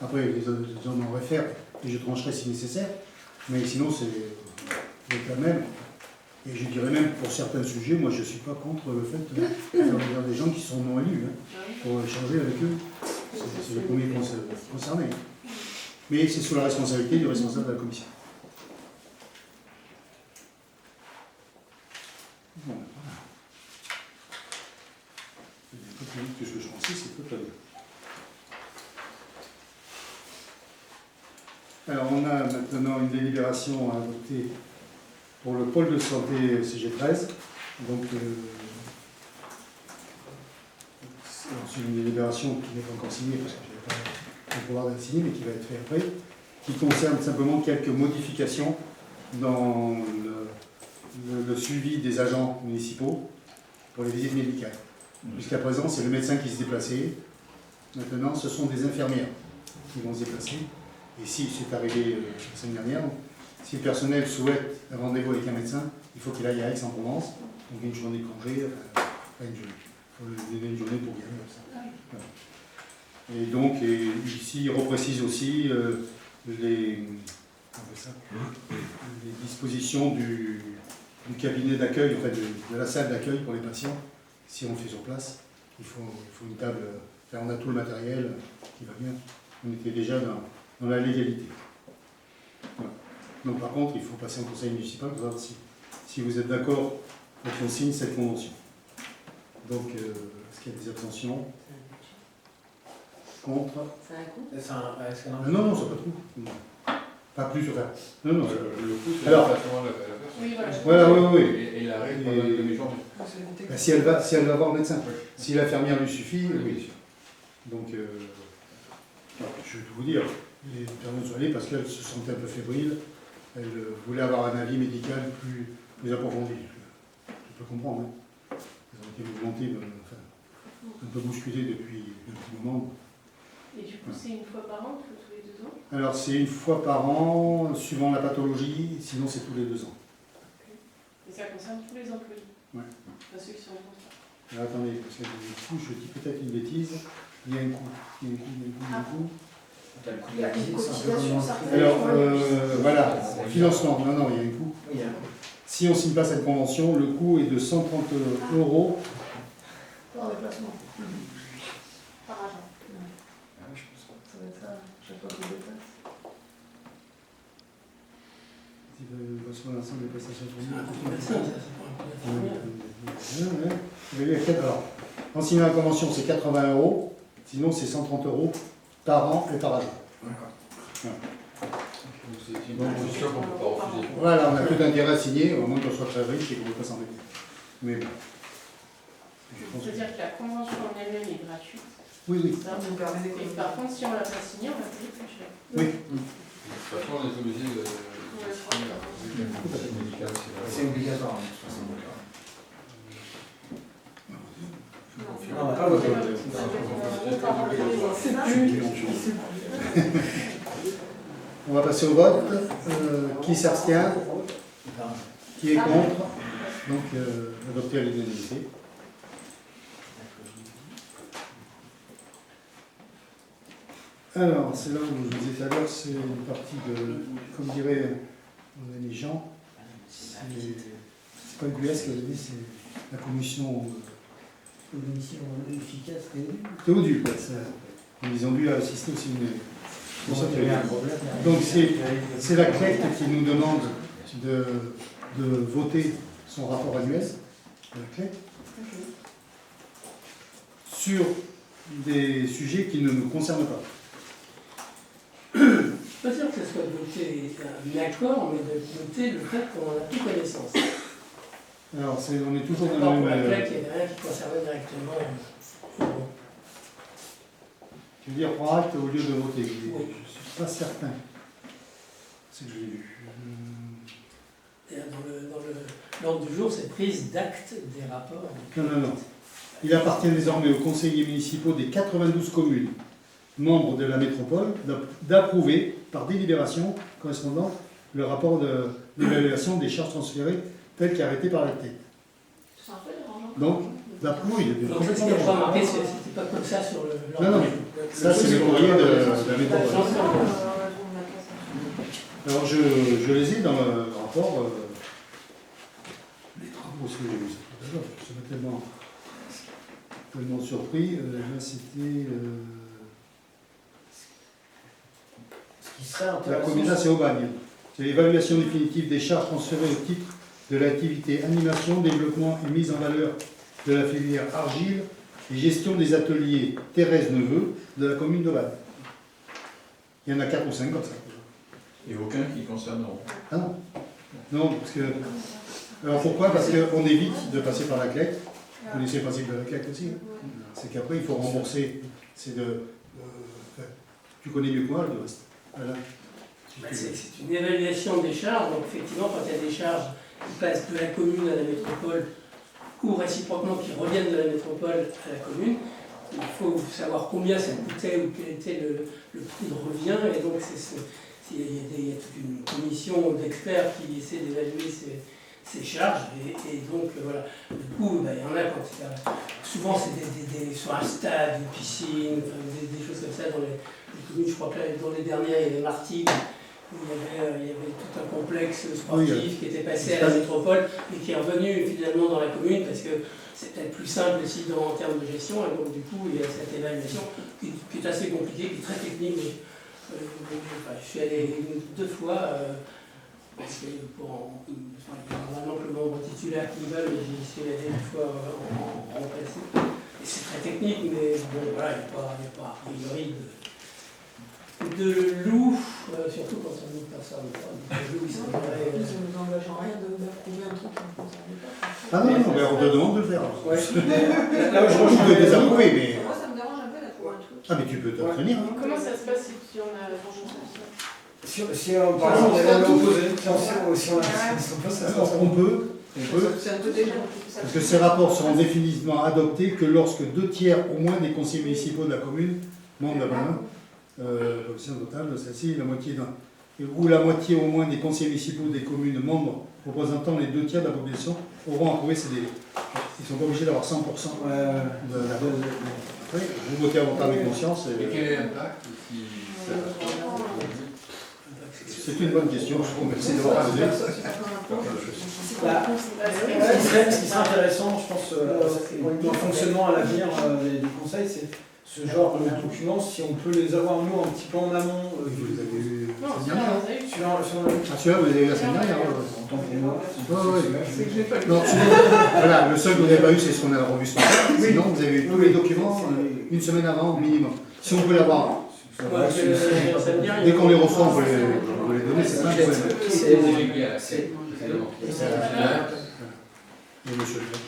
Speaker 1: après les gens en réfèrent et je trancherai si nécessaire. Mais sinon, c'est quand même. Et je dirais même pour certains sujets, moi je ne suis pas contre le fait de faire venir des gens qui sont non élus, hein, pour échanger avec eux. C'est le premier concerné. Mais c'est sous la responsabilité du responsable de la commission. Bon, voilà. C'est un peu plus vite que ce que je pensais, c'est très bien. Alors on a maintenant une délibération à adopter pour le pôle de santé CG13. Donc c'est une délibération qui n'est pas encore signée parce que je n'ai pas le pouvoir d'être signée, mais qui va être faite après, qui concerne simplement quelques modifications dans le suivi des agents municipaux pour les visites médicales. Jusqu'à présent, c'est le médecin qui se déplaçait. Maintenant, ce sont des infirmières qui vont se déplacer. Et si c'est arrivé la semaine dernière, si le personnel souhaite un rendez-vous avec un médecin, il faut qu'il aille à Aix-en-Provence, donc une journée de congé, enfin une journée. Il faut lui donner une journée pour y aller. Voilà. Et donc, ici, il reprécise aussi les dispositions du cabinet d'accueil, en fait, de la salle d'accueil pour les patients. Si on le fait sur place, il faut une table, enfin, on a tout le matériel qui va bien. On était déjà dans la légalité. Voilà. Donc par contre, il faut passer en conseil municipal pour savoir si vous êtes d'accord pour qu'on signe cette convention. Donc, est-ce qu'il y a des abstentions? Contre?
Speaker 7: C'est un coup?
Speaker 1: Non, non, c'est pas tout. Non. Pas plus, enfin. Non, non.
Speaker 6: Le coût, c'est
Speaker 1: Alors,
Speaker 6: le placement de la personne.
Speaker 3: Oui, voilà.
Speaker 1: Voilà, oui, oui.
Speaker 6: Et la règle pendant la demi-journée.
Speaker 1: Ben, si elle va voir le médecin. Si l'infirmière lui suffit, oui. Donc, je vais tout vous dire. Les personnes sont allées parce qu'elles se sentaient un peu fébriles. Elles voulaient avoir un avis médical plus approfondi. Je peux comprendre. Hein. Elles ont été mouvementées, enfin, un peu bousculées depuis un petit moment.
Speaker 3: Et du coup, c'est une fois par an, tous les 2 ans?
Speaker 1: Alors, c'est une fois par an, suivant la pathologie, sinon c'est tous les 2 ans.
Speaker 3: Et ça concerne tous les employés?
Speaker 1: Ouais.
Speaker 3: Pas ceux qui sont en contrat.
Speaker 1: Alors, attendez, parce que du coup, je dis peut-être une bêtise. Il y a un coût. Il y a un coût.
Speaker 4: T'as le coût de
Speaker 5: Il y a
Speaker 4: la
Speaker 5: une
Speaker 4: visite, c'est un peu
Speaker 5: cotisation,
Speaker 4: comme
Speaker 5: ça.
Speaker 1: Alors, voilà, financement. Non, non, il y a un coût.
Speaker 4: Oui, il y a un coût.
Speaker 1: Si on ne signe pas cette convention, le coût est de 130 €
Speaker 5: Par déplacement.
Speaker 3: Par agent.
Speaker 4: Ah oui, je pense pas.
Speaker 5: Ça va être ça, chaque fois que je déplace.
Speaker 1: Si vous reçoit l'ensemble des prestations fournies. Alors, en signant la convention, c'est 80 €. Sinon, c'est 130 € par an et par agent.
Speaker 4: D'accord.
Speaker 6: C'est une condition qu'on ne peut pas refuser.
Speaker 1: Voilà, on n'a plus d'intérêt à signer, au moins qu'on soit très riche et qu'on ne veut pas s'embêter. Mais bon. Je pense que-
Speaker 3: C'est-à-dire que la convention en elle-même est gratuite.
Speaker 1: Oui, oui.
Speaker 3: Ça,
Speaker 5: Ça nous permet
Speaker 3: et par contre, si on ne l'a pas signée, on va payer plus cher.
Speaker 1: Oui.
Speaker 6: toute façon, on est obligé de. C'est médical,
Speaker 4: C'est obligatoire, de toute façon.
Speaker 5: Non,
Speaker 4: on va pas voter.
Speaker 1: On va passer au vote. Qui s'abstient? Qui est contre? Donc, adopté à l'unanimité. Alors, c'est là où je vous disais tout à l'heure, c'est une partie de, comme dirait mon ami Jean, c'est pas le QS qui avait dit, c'est la commission
Speaker 2: efficace.
Speaker 1: Théodule. Ils ont dû assister aussi une commission Théodule. Donc c'est la CLEC qui nous demande de voter son rapport annuel, la CLEC, sur des sujets qui ne nous concernent pas.
Speaker 2: Je ne suis pas sûr que ce soit voté un accord, mais de voter le fait qu'on en a plus connaissance.
Speaker 1: Alors, on est toujours dans
Speaker 2: D'abord,
Speaker 1: le
Speaker 2: pour la
Speaker 1: même.
Speaker 2: plaque, il n'y avait rien qui concernait directement.
Speaker 1: Je veux dire, prendre acte au lieu de voter.
Speaker 2: Oui.
Speaker 1: Je ne suis pas certain. C'est que je l'ai vu.
Speaker 2: D'ailleurs, dans l'ordre du jour, c'est prise d'acte des rapports.
Speaker 1: Non. Il appartient désormais aux conseillers municipaux des 92 communes membres de la métropole d'approuver par délibération correspondante le rapport d'évaluation des charges transférées tel qu'arrêté par la tête.
Speaker 5: C'est un peu dérangeant.
Speaker 1: Donc, d'approuver.
Speaker 2: Donc, ça, ce qui n'est pas marqué, c'était pas comme ça sur le.
Speaker 1: Non, ça c'est le courrier de la métropole. Alors, je les ai dans le rapport. Les travaux, ce que j'ai vu, je suis tellement surpris. Là, c'était.
Speaker 4: Ce qui serait
Speaker 1: La
Speaker 4: intéressant.
Speaker 1: commune, là, c'est Aubagne. C'est l'évaluation définitive des charges transférées au titre de l'activité animation, développement et mise en valeur de la filière argile et gestion des ateliers Thérèse Neveu de la commune d'Aubagne. Il y en a 4 ou 5 comme ça.
Speaker 6: Et aucun qui concerneront.
Speaker 1: Ah non. Non, parce que. Alors pourquoi? Parce qu'on évite de passer par la CLEC. Vous connaissez le principe de la CLEC aussi. C'est qu'après, il faut rembourser. C'est de. Tu connais mieux que moi le reste. Voilà.
Speaker 2: C'est une évaluation des charges, donc effectivement, quand il y a des charges qui passent de la commune à la métropole, ou réciproquement qui reviennent de la métropole à la commune, il faut savoir combien ça coûtait ou quel était le prix de revient, et donc il y a toute une commission d'experts qui essaie d'évaluer ces charges, et donc voilà. Du coup, il y en a quand souvent c'est sur un stade, une piscine, enfin, des choses comme ça dans les communes. Je crois que là, dans les dernières, il y avait Martigues, où il y avait tout un complexe sportif qui était passé à la métropole et qui est revenu finalement dans la commune parce que c'est peut-être plus simple aussi en termes de gestion, et donc du coup il y a cette évaluation qui est assez compliquée, qui est très technique. Mais, je suis allé 2 fois parce que normalement que le membre titulaire qui veulent, mais j'y suis allé 1 fois en principe. Et c'est très technique, mais bon voilà, il n'y a pas a priori de loup, surtout quand on nous personne. Le loup, il
Speaker 5: Ça
Speaker 2: semblerait.
Speaker 5: ne nous engage en rien d'approuver un truc qui ne concerne pas.
Speaker 1: Ah non, mais on te demande de le faire.
Speaker 2: Ouais.
Speaker 1: Là, je peux désapprouver, mais.
Speaker 5: Moi, ça me dérange un peu d'approuver un truc.
Speaker 1: Ah, mais tu peux t'abstenir. Hein.
Speaker 3: Comment ça se passe si on a
Speaker 4: Si par exemple, on est opposé, si on
Speaker 1: Alors, on peut,
Speaker 5: C'est un peu déjà.
Speaker 1: parce que ces rapports seront définitivement adoptés que lorsque 2 tiers au moins des conseillers municipaux de la commune, membres de la commune, population totale de celle-ci, ou la moitié au moins des conseillers municipaux des communes membres représentant les 2 tiers de la population auront approuvé ces délais. Ils ne sont pas obligés d'avoir 100% de la Après, vous votez à votre âme et conscience.
Speaker 6: Et quel est l'impact si
Speaker 1: C'est une bonne question, je vous remercie d'avoir posé.
Speaker 4: Ce qui serait intéressant, je pense, dans le fonctionnement à l'avenir du conseil, c'est ce genre de documents, si on peut les avoir nous un petit peu en amont.
Speaker 1: Vous les avez eu
Speaker 3: Non,
Speaker 1: la
Speaker 3: c'est
Speaker 1: semaine dernière.
Speaker 3: on les a eu.
Speaker 1: Celui-là, vous l'avez eu la semaine dernière.
Speaker 4: En tant que moi.
Speaker 5: C'est que je n'ai pas lu.
Speaker 1: Non, voilà, le seul que vous n'avez pas eu, c'est ce qu'on a revu ce matin. Sinon, vous avez eu tous les documents une semaine avant, minimum. Si on peut l'avoir, dès qu'on les reçoit, on peut les donner, c'est pas un problème.
Speaker 6: c'est délégué à la CLEC?
Speaker 1: Et monsieur le maire.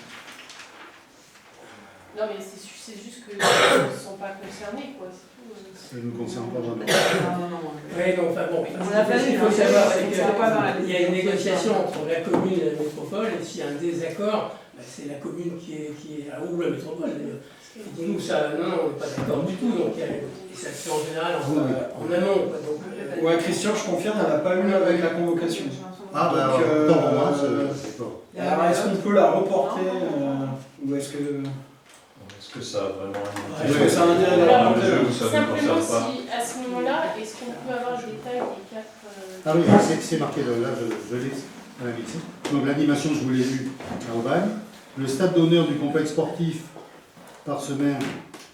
Speaker 3: Non, mais c'est juste qu'ils ne sont pas concernés, quoi. C'est tout.
Speaker 1: Ça ne nous concerne pas vraiment.
Speaker 2: Oui, donc, enfin bon,
Speaker 7: On a pas
Speaker 2: ce qu'il
Speaker 7: vu,
Speaker 2: faut
Speaker 7: hein,
Speaker 2: savoir,
Speaker 7: c'est
Speaker 2: c'est
Speaker 7: que c'est pas dans la
Speaker 2: qu'il y a une négociation entre la commune et la métropole, et s'il y a un désaccord, c'est la commune qui est ou la métropole d'ailleurs. Et dis-nous, ça, non, on n'est pas d'accord du tout, donc et ça se fait en général en amont. Quoi, donc,
Speaker 4: Ouais, Christian, je confirme, elle n'a pas eu avec la convocation.
Speaker 1: Ah, ben,
Speaker 4: Donc,
Speaker 1: autant pour moi, c'est pas.
Speaker 4: Alors, est-ce qu'on peut la reporter ou est-ce que.
Speaker 6: Est-ce que ça a vraiment un
Speaker 4: Est-ce que ça a un intérêt de la
Speaker 3: Alors,
Speaker 4: reporter
Speaker 6: jeu où ça ne
Speaker 3: simplement,
Speaker 6: concerne pas?
Speaker 3: si à ce moment-là, est-ce qu'on peut avoir le détail des 4
Speaker 1: Ah oui, c'est marqué là, je l'ai à la ici. Donc l'animation, je vous l'ai vu à Aubagne. Le stade d'honneur du complexe sportif par semaine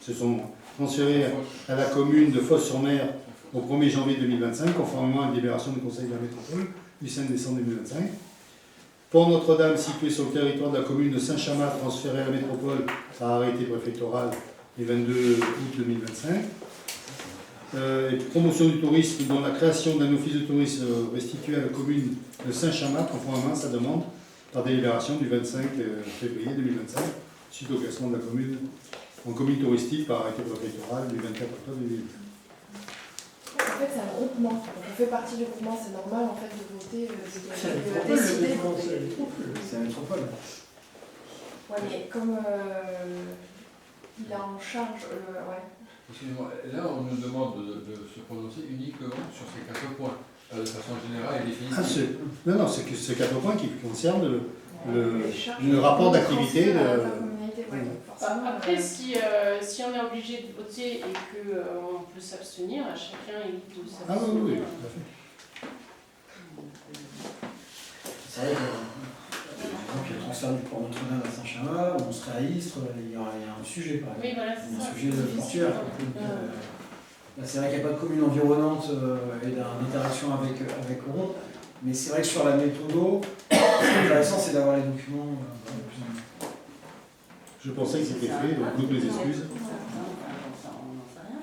Speaker 1: se sont transférés à la commune de Fos-sur-Mer au 1er janvier 2025, conformément à une délibération du Conseil de la métropole du 5 décembre 2025. Port Notre-Dame, situé sur le territoire de la commune de Saint-Chamas, transféré à la métropole par arrêté préfectoral le 22 août 2025. Et promotion du tourisme, dont la création d'un office de tourisme restitué à la commune de Saint-Chamas, conformément à sa demande par délibération du 25 février 2025, suite au classement de la commune en commune touristique par arrêté préfectoral du 24 octobre 2025.
Speaker 5: En fait, c'est un groupement. Donc, on fait partie du groupement, c'est normal en fait de voter,
Speaker 2: c'est la
Speaker 5: de
Speaker 2: métropole, le
Speaker 5: décider.
Speaker 2: groupement, c'est la métropole.
Speaker 4: C'est la métropole.
Speaker 5: Ouais, mais comme il a en charge, ouais.
Speaker 8: Excusez-moi, là on nous demande de se prononcer uniquement sur ces 4 points, de façon générale et
Speaker 1: Ah,
Speaker 8: définitive.
Speaker 1: non, c'est que ce 4 points qui concernent
Speaker 5: Les charges
Speaker 1: le rapport
Speaker 5: de
Speaker 1: d'activité.
Speaker 5: transfert à l'intercommunalité, ouais, forcément,
Speaker 3: Après, si on est obligé de voter et qu'on peut s'abstenir, chacun est libre de
Speaker 1: Ah oui, oui,
Speaker 3: s'abstenir.
Speaker 1: tout à fait.
Speaker 4: C'est vrai que, par exemple, il y a le transfert du port Notre-Dame à Saint-Chamas, on serait à Istres, il y a un sujet par exemple.
Speaker 3: Oui, voilà,
Speaker 4: Il
Speaker 3: c'est
Speaker 4: y a
Speaker 3: ça.
Speaker 4: un sujet de portuaire. Là, c'est vrai qu'il n'y a pas de commune environnante et d'interaction avec Oron, mais c'est vrai que sur la méthode, ce qui est intéressant, c'est d'avoir les documents plus en main.
Speaker 1: Je pensais que c'était fait, donc toutes mes excuses.
Speaker 7: On n'en sait rien.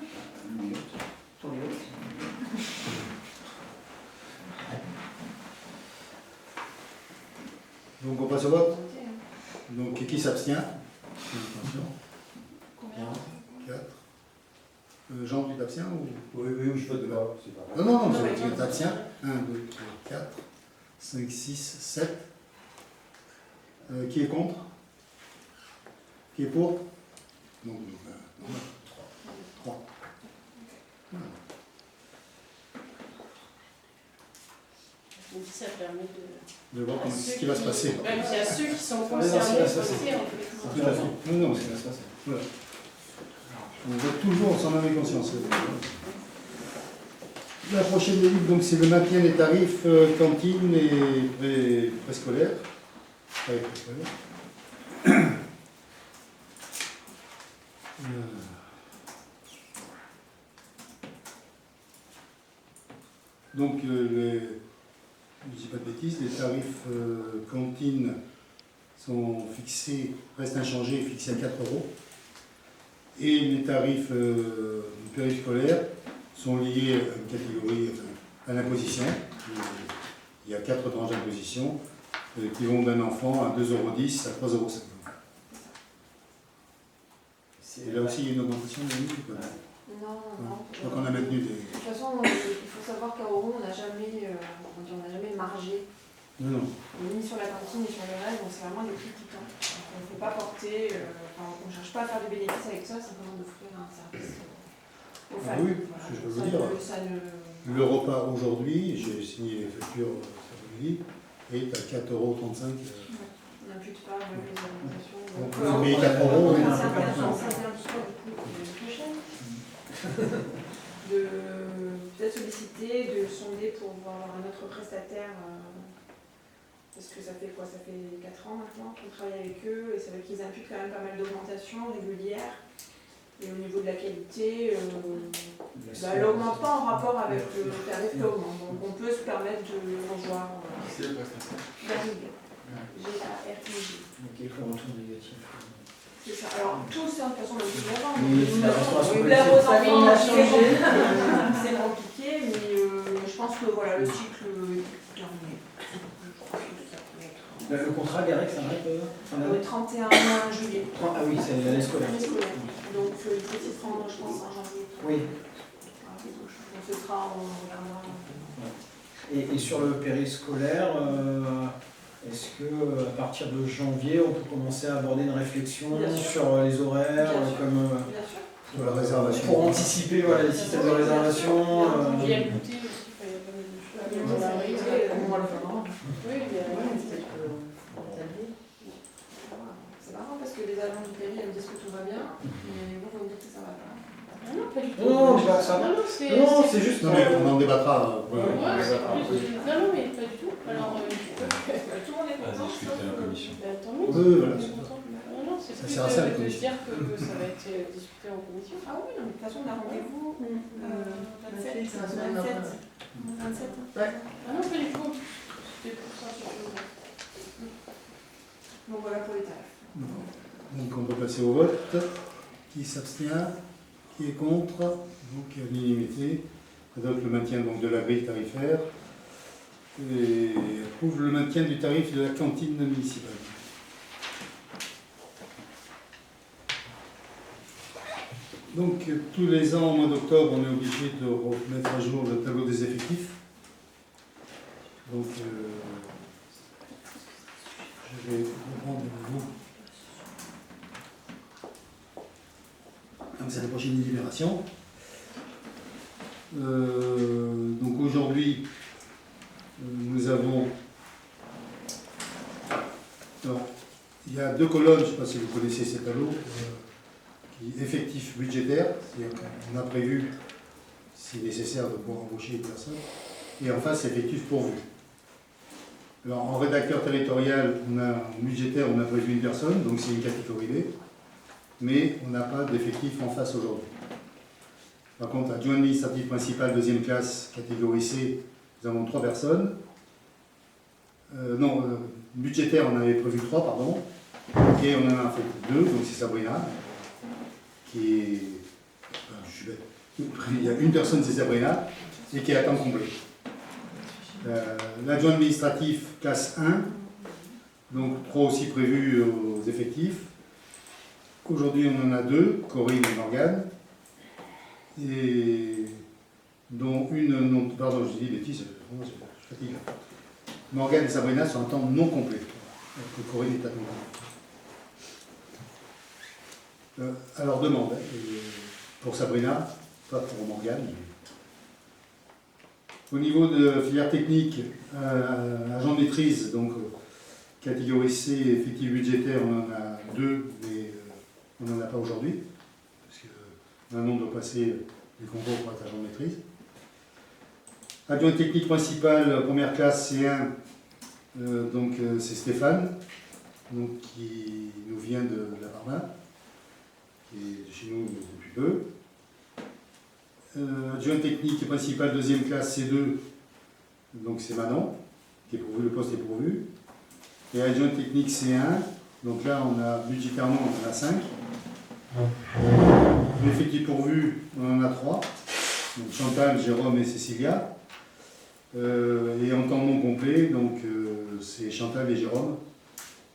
Speaker 7: Pour les autres.
Speaker 1: Donc on passe au vote. Donc qui s'abstient? Attention.
Speaker 5: Combien
Speaker 1: 4. Jean, tu t'abstiens ou...
Speaker 9: Oui, je vote pas.
Speaker 1: Non, tu t'abstiens. 1, 2, 3, 4, 5, 6, 7. Qui est contre? Qui est pour? Donc, 3.
Speaker 3: Donc ça permet
Speaker 1: De voir
Speaker 3: à
Speaker 1: ce
Speaker 3: ceux
Speaker 1: qui va se passer.
Speaker 3: Ouais, mais il y a ceux qui sont
Speaker 4: non,
Speaker 3: concernés
Speaker 4: c'est la
Speaker 3: de
Speaker 4: société.
Speaker 3: voter en fait.
Speaker 1: Tout à fait. Non, c'est la space. Voilà. On vote toujours sans même conscience. La prochaine délibération, donc c'est le maintien des tarifs cantine et préscolaire. Donc, je ne dis pas de bêtises, les tarifs cantine sont fixés, restent inchangés, fixés à 4 €. Et les tarifs périscolaires sont liés à une catégorie, à l'imposition. Il y a 4 tranches d'imposition qui vont d'un enfant à 2,10 € à 3,50 €. Et là aussi, il y a une augmentation de la limite.
Speaker 5: Non.
Speaker 1: Je crois qu'on a maintenu des...
Speaker 5: De toute façon, il faut savoir qu'à Oron, on n'a jamais margé,
Speaker 1: Non.
Speaker 5: ni sur la cantine ni sur le reste, donc c'est vraiment des prix tout le temps. Donc, on ne peut pas porter, on ne cherche pas à faire du bénéfice avec ça, simplement d'offrir un service aux
Speaker 1: Ah
Speaker 5: familles.
Speaker 1: oui,
Speaker 5: Voilà.
Speaker 1: je peux vous
Speaker 5: Ça
Speaker 1: dire.
Speaker 5: ne-
Speaker 1: Le repas aujourd'hui, j'ai signé les factures cet après-midi, est à 4,35 €.
Speaker 5: On n'impute pas les alimentations.
Speaker 1: Donc, vous payez 4 €.
Speaker 5: Ça
Speaker 1: oui.
Speaker 5: vient du sport, du coup, c'est très cher. De peut-être solliciter, de sonder pour voir un autre prestataire. Parce que ça fait quoi? Ça fait 4 ans maintenant qu'on travaille avec eux et c'est vrai qu'ils imputent quand même pas mal d'augmentations régulières. Et au niveau de la qualité, elle n'augmente pas en rapport avec le tarif qu'augmente. Donc on peut se permettre de revoir
Speaker 8: C'est le prestataire.
Speaker 5: Garrigue. G-A-R-I-G.
Speaker 4: Quelques retours négatifs.
Speaker 5: C'est ça. Alors tout ça, de toute façon, on le dit avant.
Speaker 4: Oui, c'est la restauration
Speaker 5: Plaire aux
Speaker 7: collective.
Speaker 5: enfants,
Speaker 7: Ça fait une
Speaker 5: c'est compliqué, mais je pense que voilà, le cycle est terminé.
Speaker 4: Le contrat, Garec, ça arrête fin
Speaker 5: Le
Speaker 4: d'année
Speaker 5: 31 juillet.
Speaker 4: Ah oui, c'est l'année scolaire.
Speaker 5: L'année scolaire. Donc il faut s'y prendre, je pense, en janvier.
Speaker 4: Oui.
Speaker 5: Voilà. Donc ce sera, on regardera.
Speaker 4: Et sur le périscolaire, est-ce que à partir de janvier, on peut commencer à aborder une réflexion
Speaker 5: Bien sûr.
Speaker 4: sur les horaires,
Speaker 5: Bien sûr.
Speaker 4: comme
Speaker 5: Bien sûr.
Speaker 1: Sur la réservation.
Speaker 4: pour anticiper voilà, les systèmes de réservation
Speaker 3: Il y a le goûter aussi, il y a pas mal de choses.
Speaker 5: Mais bon, ça arrive, on va le faire.
Speaker 3: Oui, il y a-
Speaker 5: C'est marrant parce que les agents du péri elles me disent que tout va bien, mais vous me dites que ça va pas.
Speaker 3: Ah non, pas du tout.
Speaker 4: Non, c'est pas ça.
Speaker 3: Non, non, c'est...
Speaker 4: Non, c'est juste.
Speaker 1: Non, mais on en débattra.
Speaker 3: Ouais, c'est plus... Non, non, mais pas du tout. Alors,
Speaker 5: Tout le monde est
Speaker 6: À
Speaker 5: content.
Speaker 6: discuter en commission.
Speaker 3: tant mieux.
Speaker 1: Oui, voilà.
Speaker 3: On est content. Non, non, c'est
Speaker 1: Ça
Speaker 3: plus
Speaker 1: sert à ça, la
Speaker 3: de
Speaker 1: commission.
Speaker 3: dire que ça va être discuté en commission.
Speaker 5: Ah oui, non, mais de toute façon, on a rendez-vous 27.
Speaker 7: c'est la semaine d'après.
Speaker 5: 27.
Speaker 3: Ah non, pas du tout. C'était pour ça, c'est chose.
Speaker 5: Donc voilà pour les tarifs.
Speaker 1: Donc on peut passer au vote. Qui s'abstient? Qui est contre? Donc il y a l'unanimité. Adopte le maintien donc, de la grille tarifaire et approuve le maintien du tarif de la cantine municipale. Donc tous les ans au mois d'octobre, on est obligé de remettre à jour le tableau des effectifs. Donc je vais reprendre vous. Donc c'est la prochaine délibération. Donc aujourd'hui, nous avons. Alors, il y a deux colonnes, je ne sais pas si vous connaissez ces tableaux, qui effectifs budgétaires, c'est-à-dire qu'on a prévu, si nécessaire, de pouvoir embaucher une personne, et en face, effectifs pourvus. Alors en rédacteur territorial, on a en budgétaire, on a prévu une personne, donc c'est une catégorie B, mais on n'a pas d'effectif en face aujourd'hui. Par contre, adjoint administratif principal, deuxième classe, catégorie C, nous avons 3 personnes. Budgétaire, on avait prévu 3, pardon, et on en a fait 2, donc c'est Sabrina, qui est. Je suis bête. Il y a une personne, c'est Sabrina, et qui est à temps complet. L'adjoint administratif, classe 1, donc 3 aussi prévus aux effectifs. Aujourd'hui, on en a 2, Corinne et Morgane, et dont une, non, pardon, je dis bêtises, je suis fatigué. Morgane et Sabrina sont en temps non complet, alors que Corinne est à temps complet. Alors demande, pour Sabrina, pas pour Morgane. Au niveau de filière technique, agent de maîtrise, donc catégorie C, effectif budgétaire, on en a 2, mais on n'en a pas aujourd'hui, parce qu'un nombre doit passer les concours pour être agent de maîtrise. Adjoint technique principal, première classe C1, donc c'est Stéphane, donc, qui nous vient de la Barbin, qui est chez nous depuis peu. Adjoint technique principal, deuxième classe C2, donc c'est Manon, qui est pourvu, le poste est pourvu. Et adjoint technique C1, donc là on a budgétairement on en a 5. L'effectif pourvu, on en a 3. Donc Chantal, Jérôme et Cécilia. Et en temps non complet, donc c'est Chantal et Jérôme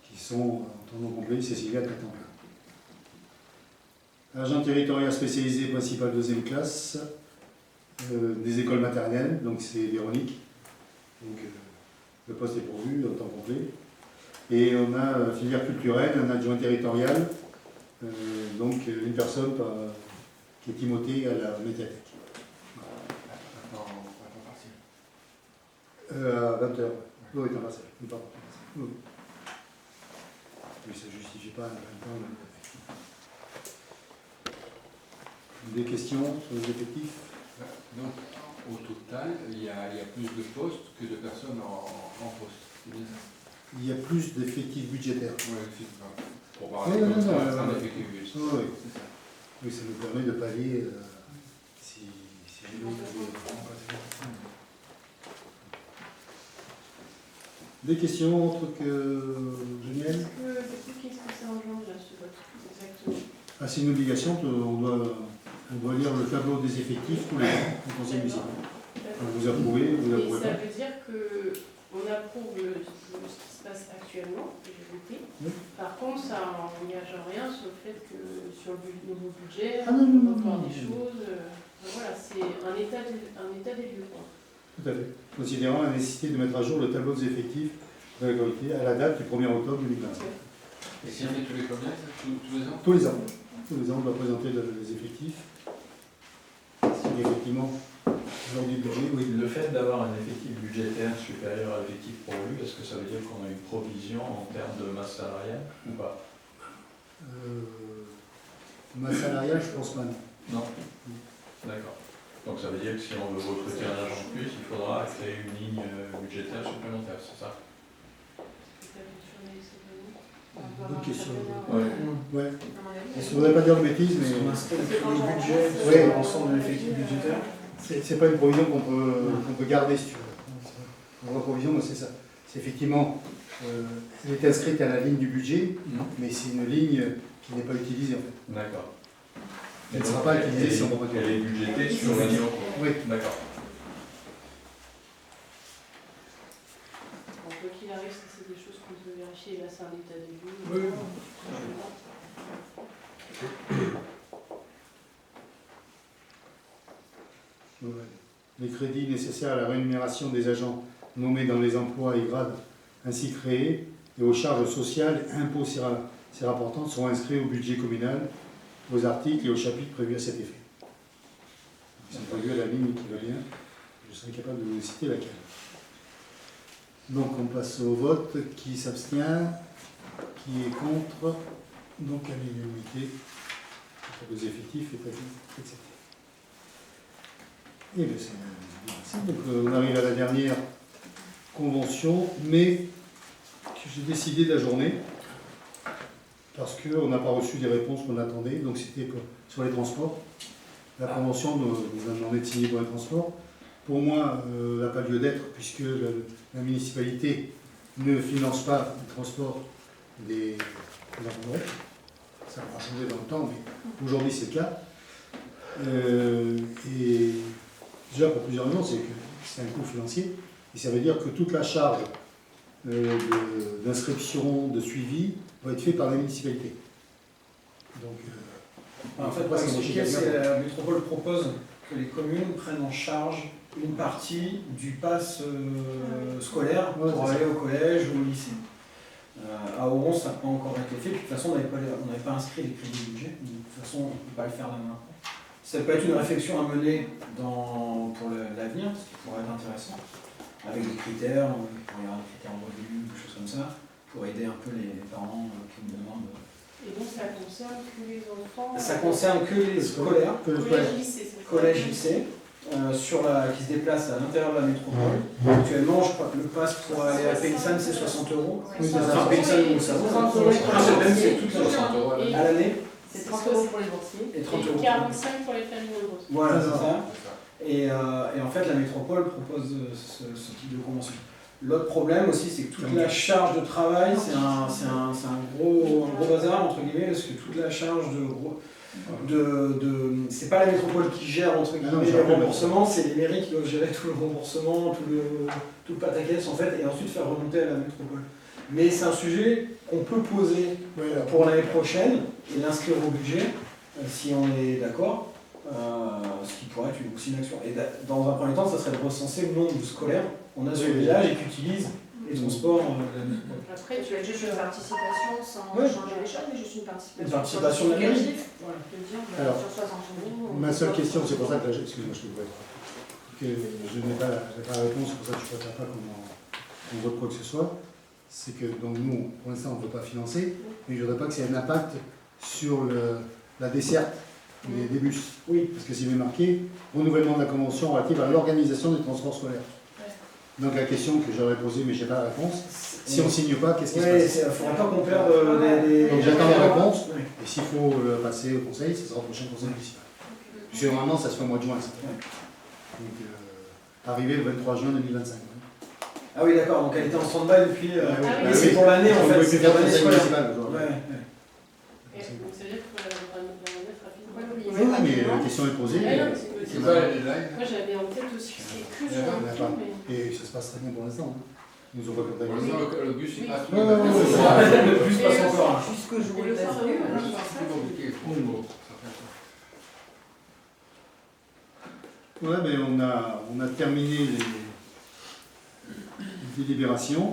Speaker 1: qui sont en temps non complet, Cécilia est à temps plein. Agent territorial spécialisé principal deuxième classe, des écoles maternelles, donc c'est Véronique. Donc le poste est pourvu en temps complet. Et on a filière culturelle, un adjoint territorial, donc une personne qui est Timothée à la médiathèque. À 20h. Oui, temps partiel. Oui, ça ne justifie pas un temps. Des questions sur les effectifs?
Speaker 8: Donc, au total, il y a plus de postes que de personnes en poste. C'est bien ça?
Speaker 1: Il y a plus d'effectifs budgétaires.
Speaker 8: Oui, c'est ça. Pour parler
Speaker 1: Oui,
Speaker 8: comme
Speaker 1: non,
Speaker 8: ça,
Speaker 1: non,
Speaker 8: c'est un
Speaker 1: non.
Speaker 8: effectif juste.
Speaker 1: Oui, oui. Oui, ça nous permet de pallier si nous Des questions autres que Génial?
Speaker 3: Du coup, qu'est-ce que ça engendre là, ce vote exactement?
Speaker 1: Ah, c'est une obligation, on doit lire le tableau des effectifs tous les ans au conseil municipal. Vous approuvez, vous
Speaker 3: Et
Speaker 1: approuvez
Speaker 3: ça
Speaker 1: pas.
Speaker 3: veut dire qu'on approuve ce qui se passe actuellement. actuellement, que j'ai voté.
Speaker 1: Oui.
Speaker 3: Par contre, ça n'engage rien sur le fait que sur le nouveau budget,
Speaker 1: Ah non, non,
Speaker 3: on
Speaker 1: non,
Speaker 3: va voir
Speaker 1: non,
Speaker 3: des
Speaker 1: non.
Speaker 3: choses. Voilà, c'est un état des lieux. Quoi.
Speaker 1: Tout à fait. Considérant la nécessité de mettre à jour le tableau des effectifs de la collectivité à la date du 1er octobre 2025.
Speaker 8: Et si on fait tous les combien, tous les ans?
Speaker 1: Tous les ans. Tous les ans, on doit présenter les effectifs. C'est effectivement, lors du budget, oui.
Speaker 6: Le fait d'avoir un effectif budgétaire supérieur à l'effectif pourvu, est-ce que ça veut dire qu'on a une provision en termes de masse salariale ou pas?
Speaker 1: Ma salariale, je pense pas. Non.
Speaker 6: Non. D'accord. Donc ça veut dire que si on veut recruter un agent de plus, il faudra créer une ligne budgétaire supplémentaire, c'est ça?
Speaker 1: Bonne question.
Speaker 6: Ouais.
Speaker 1: Ouais.
Speaker 5: À mon avis,
Speaker 1: Je ne voudrais pas dire de bêtises,
Speaker 4: Parce qu'on
Speaker 1: mais
Speaker 4: inscrit le budget
Speaker 1: Ouais.
Speaker 4: sur l'ensemble de l'effectif budgétaire.
Speaker 1: c'est pas une provision qu'on peut garder, si tu veux. La provision, c'est ça. C'est effectivement, elle est inscrite à la ligne du budget, mais c'est une ligne qui n'est pas utilisée en fait.
Speaker 6: D'accord.
Speaker 1: Elle ne sera pas utilisée si on ne va pas
Speaker 6: Elle est budgétée sur l'année en cours.
Speaker 1: Oui.
Speaker 6: D'accord.
Speaker 3: Bon, quoi qu'il arrive, ça, c'est des choses qu'on peut vérifier. Là, c'est un état des lieux.
Speaker 1: Oui. Ouais. Les crédits nécessaires à la rémunération des agents nommés dans les emplois et grades ainsi créés et aux charges sociales, impôts, ces rapportantes seront inscrits au budget communal, aux articles et aux chapitres prévus à cet effet. Ils sont prévus à la ligne qui va bien. Je serai capable de vous citer laquelle. Donc on passe au vote. Qui s'abstient? Qui est contre? Donc à l'unanimité, les effectifs est accepté. Et bien, c'est donc on arrive à la dernière convention, mais que j'ai décidé d'ajourner parce qu'on n'a pas reçu des réponses qu'on attendait. Donc c'était sur les transports. La convention nous a demandé de signer pour les transports. Pour moi, elle n'a pas lieu d'être puisque la municipalité ne finance pas le transport des enfants. Ça va changer dans le temps, mais aujourd'hui c'est le cas. Et déjà pour plusieurs raisons, c'est que c'est un coût financier, et ça veut dire que toute la charge d'inscription, de suivi, va être faite par la municipalité. Donc,
Speaker 4: En fait, pour expliquer, la métropole propose que les communes prennent en charge une partie du pass scolaire pour aller au collège ou au lycée. À Oron, ça n'a pas encore été fait. De toute façon, on n'avait pas inscrit les crédits du budget. De toute façon, on ne peut pas le faire là maintenant. Ça peut être une réflexion à mener pour l'avenir, ce qui pourrait être intéressant, avec des critères, il pourrait y avoir des critères en revenu, des choses comme ça, pour aider un peu les parents qui me demandent.
Speaker 3: Et donc, ça concerne que les enfants.
Speaker 4: Ça concerne que les scolaires,
Speaker 3: Collège-lycée.
Speaker 4: collège-lycée, qui se déplacent à l'intérieur de la métropole. Actuellement, je crois que le pass pour aller à Paysanne, c'est 60 €.
Speaker 1: Oui,
Speaker 4: Enfin, Paysanne, ou ça c'est toute
Speaker 8: 60 €
Speaker 4: à l'année.
Speaker 7: C'est 30 € pour les boursiers.
Speaker 4: Et 30
Speaker 3: Et
Speaker 4: €.
Speaker 3: 45 pour les familles nombreuses.
Speaker 4: Voilà, c'est ça. Et en fait, la métropole propose ce type de convention. L'autre problème aussi, c'est que toute la charge de travail, c'est un gros bazar, entre guillemets, parce que toute la charge c'est pas la métropole qui gère, entre guillemets, les remboursements, c'est les mairies qui doivent gérer tout le remboursement, tout le pataquès, en fait, et ensuite faire remonter à la métropole. Mais c'est un sujet qu'on peut poser pour l'année prochaine et l'inscrire au budget, si on est d'accord. Ce qui pourrait être aussi une action. Et dans un premier temps, ça serait de recenser le nombre de scolaires qu'on a sur le village et qui utilisent les transports.
Speaker 5: Après, tu as juste une participation sans changer les choses, mais juste une participation.
Speaker 4: Une participation de la mairie.
Speaker 5: Voilà. De dire,
Speaker 1: Alors,
Speaker 5: sur 60 €.
Speaker 1: ma seule question, c'est pour ça que excuse-moi, je te vois, que je n'ai pas la réponse, c'est pour ça que je ne préfère pas qu'on vote quoi que ce soit. C'est que donc nous, pour l'instant, on ne veut pas financer, mais je ne voudrais pas que ça ait un impact sur la desserte des bus.
Speaker 4: Oui.
Speaker 1: Parce que c'est bien marqué, renouvellement de la convention relative à l'organisation des transports scolaires. Donc la question que j'aurais posée, mais je n'ai pas la réponse, si on ne signe pas, qu'est-ce qui se passe?
Speaker 4: Il ne faudra pas qu'on perde des...
Speaker 1: Donc j'attends la réponse,
Speaker 4: Oui.
Speaker 1: et s'il faut le passer au conseil, ce sera au prochain conseil municipal. Puisque normalement, ça se fait au mois de juin, ça. Donc arrivé le 23 juin 2025.
Speaker 4: Ah oui, d'accord, donc elle était en stand-by depuis...
Speaker 1: oui.
Speaker 4: c'est pour l'année, en
Speaker 1: On ne
Speaker 4: fait,
Speaker 1: peut plus
Speaker 4: c'est
Speaker 1: faire
Speaker 4: pour
Speaker 1: le
Speaker 4: l'année
Speaker 1: conseil
Speaker 4: scolaire.
Speaker 1: municipal aujourd'hui.
Speaker 3: Et donc, ça veut dire qu'il faut la remettre rapidement.
Speaker 1: Oui, mais la question est posée.
Speaker 8: C'est quoi la deadline?
Speaker 3: Moi, j'avais en tête aussi que c'était que sur un
Speaker 1: Ouais,
Speaker 3: tout, mais.
Speaker 1: Et ça se passe très bien pour l'instant. Ils nous ont pas
Speaker 8: Pour
Speaker 1: contacté.
Speaker 8: l'instant, le bus, il passe.
Speaker 1: Ouais, ouais, ouais.
Speaker 4: Le bus passe encore.
Speaker 7: Jusqu'au jour où
Speaker 5: Et
Speaker 7: il
Speaker 5: le
Speaker 7: passe
Speaker 5: centre
Speaker 7: plus,
Speaker 5: de
Speaker 7: voilà.
Speaker 8: C'est plus compliqué, franchement. Ça fait ça.
Speaker 1: Ouais, mais on a terminé les délibérations.